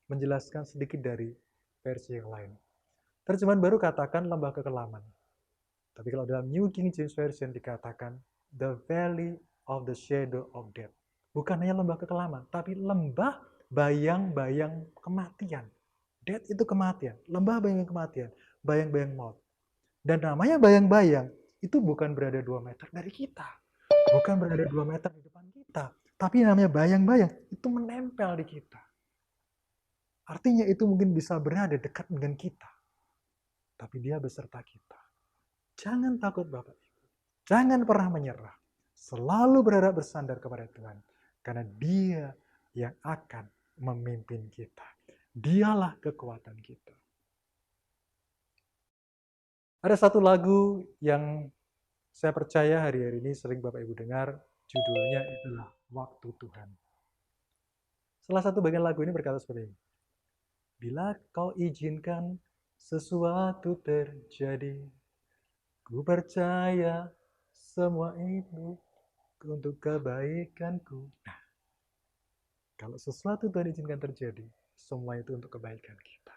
[SPEAKER 5] menjelaskan sedikit dari versi yang lain. Terjemahan baru katakan lembah kekelaman. Tapi kalau dalam New King James Version dikatakan the valley of the shadow of death. Bukan hanya lembah kekelaman, tapi lembah bayang-bayang kematian. Death itu kematian, lembah bayang kematian, bayang-bayang maut. Dan namanya bayang-bayang itu bukan berada 2 meter dari kita. Bukan berada 2 meter di depan kita. Tapi namanya bayang-bayang itu menempel di kita. Artinya itu mungkin bisa berada dekat dengan kita. Tapi dia beserta kita. Jangan takut Bapak Ibu. Jangan pernah menyerah. Selalu berharap bersandar kepada Tuhan. Karena dia yang akan memimpin kita. Dialah kekuatan kita. Ada satu lagu yang saya percaya hari-hari ini sering Bapak Ibu dengar. Judulnya itulah Waktu Tuhan. Salah satu bagian lagu ini berkata seperti ini. Bila kau izinkan sesuatu terjadi, ku percaya semua itu untuk kebaikanku. Nah, kalau sesuatu Tuhan izinkan terjadi, semua itu untuk kebaikan kita.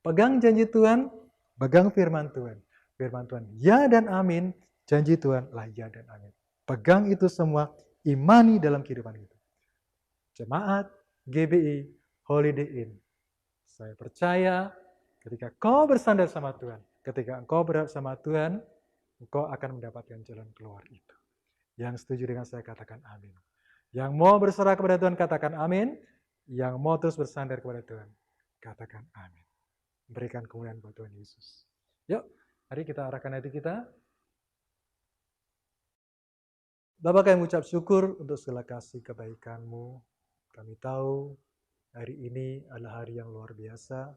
[SPEAKER 5] Pegang janji Tuhan, pegang firman Tuhan. Firman Tuhan, ya dan amin. Janji Tuhan lah ya dan amin. Pegang itu semua, imani dalam kehidupan kita. Jemaat GBI Holiday Inn. Saya percaya ketika kau bersandar sama Tuhan, ketika engkau berharap sama Tuhan, engkau akan mendapatkan jalan keluar itu. Yang setuju dengan saya katakan amin. Yang mau berserah kepada Tuhan katakan amin. Yang mau terus bersandar kepada Tuhan katakan amin. Berikan kemuliaan buat Tuhan Yesus. Yuk, mari kita arahkan hati kita. Bapa, kami mengucap syukur untuk segala kasih kebaikan-Mu. Kami tahu hari ini adalah hari yang luar biasa.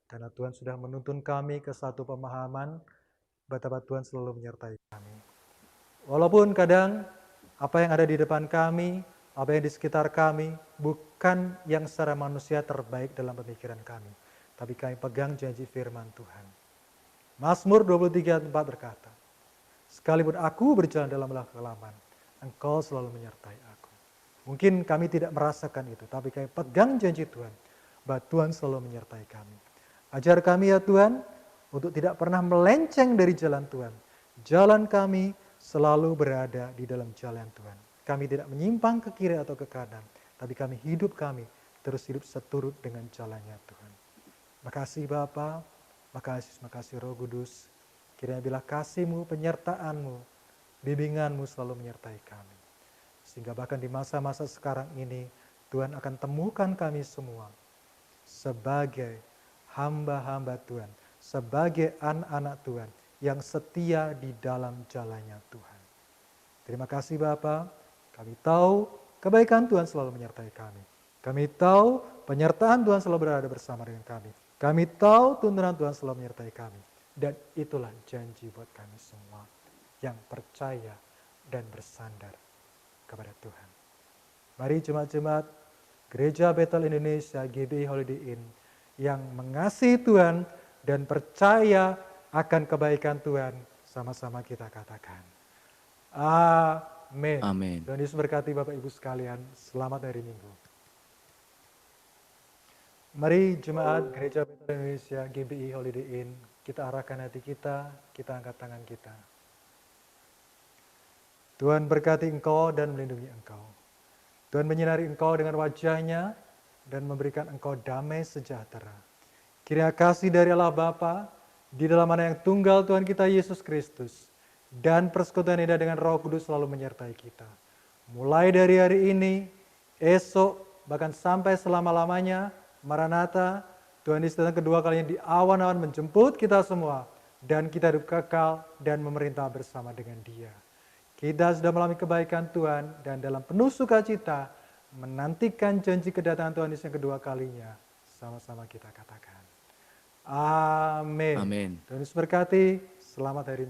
[SPEAKER 5] Karena Tuhan sudah menuntun kami ke satu pemahaman betapa Tuhan selalu menyertai kami. Walaupun kadang apa yang ada di depan kami, apa yang di sekitar kami, bukan yang secara manusia terbaik dalam pemikiran kami. Tapi kami pegang janji firman Tuhan. Mazmur 23:4 berkata, sekalipun aku berjalan dalam lembah kekelaman, Engkau selalu menyertai aku. Mungkin kami tidak merasakan itu, tapi kami pegang janji Tuhan, bahwa Tuhan selalu menyertai kami. Ajar kami ya Tuhan, untuk tidak pernah melenceng dari jalan Tuhan. Jalan kami selalu berada di dalam jalan Tuhan. Kami tidak menyimpang ke kiri atau ke kanan, tapi hidup kami terus hidup seturut dengan jalannya Tuhan. Makasih Bapa, makasih Roh Kudus. Kiranya bila kasih-Mu, penyertaan-Mu, bimbingan-Mu selalu menyertai kami. Sehingga bahkan di masa-masa sekarang ini, Tuhan akan temukan kami semua sebagai hamba-hamba Tuhan, sebagai anak-anak Tuhan yang setia di dalam jalannya Tuhan. Terima kasih Bapa, kami tahu kebaikan Tuhan selalu menyertai kami. Kami tahu penyertaan Tuhan selalu berada bersama dengan kami. Kami tahu tuntunan Tuhan selalu menyertai kami. Dan itulah janji buat kami semua yang percaya dan bersandar kepada Tuhan. Mari jemaat-jemaat Gereja Bethel Indonesia GBI Holiday Inn yang mengasihi Tuhan dan percaya akan kebaikan Tuhan, sama-sama kita katakan amin.
[SPEAKER 2] Amin.
[SPEAKER 5] Tuhan Yesus berkati Bapak Ibu sekalian. Selamat hari Minggu. Mari jemaat Gereja Bethel Indonesia GBI Holiday Inn, kita arahkan hati kita angkat tangan kita. Tuhan berkati engkau dan melindungi engkau. Tuhan menyinari engkau dengan wajah-Nya dan memberikan engkau damai sejahtera. Kiranya kasih dari Allah Bapa, di dalam mana yang tunggal Tuhan kita Yesus Kristus, dan persekutuan indah dengan Roh Kudus selalu menyertai kita. Mulai dari hari ini, esok, bahkan sampai selama-lamanya, Maranatha, Tuhan Yesus datang kedua kalinya di awan-awan menjemput kita semua, dan kita hidup kekal dan memerintah bersama dengan Dia. kita sudah mengalami kebaikan Tuhan dan dalam penuh sukacita menantikan janji kedatangan Tuhan Yesus yang kedua kalinya. Sama-sama kita katakan. Amin.
[SPEAKER 2] Amin.
[SPEAKER 5] Tuhan Yesus berkati. Selamat hari ini.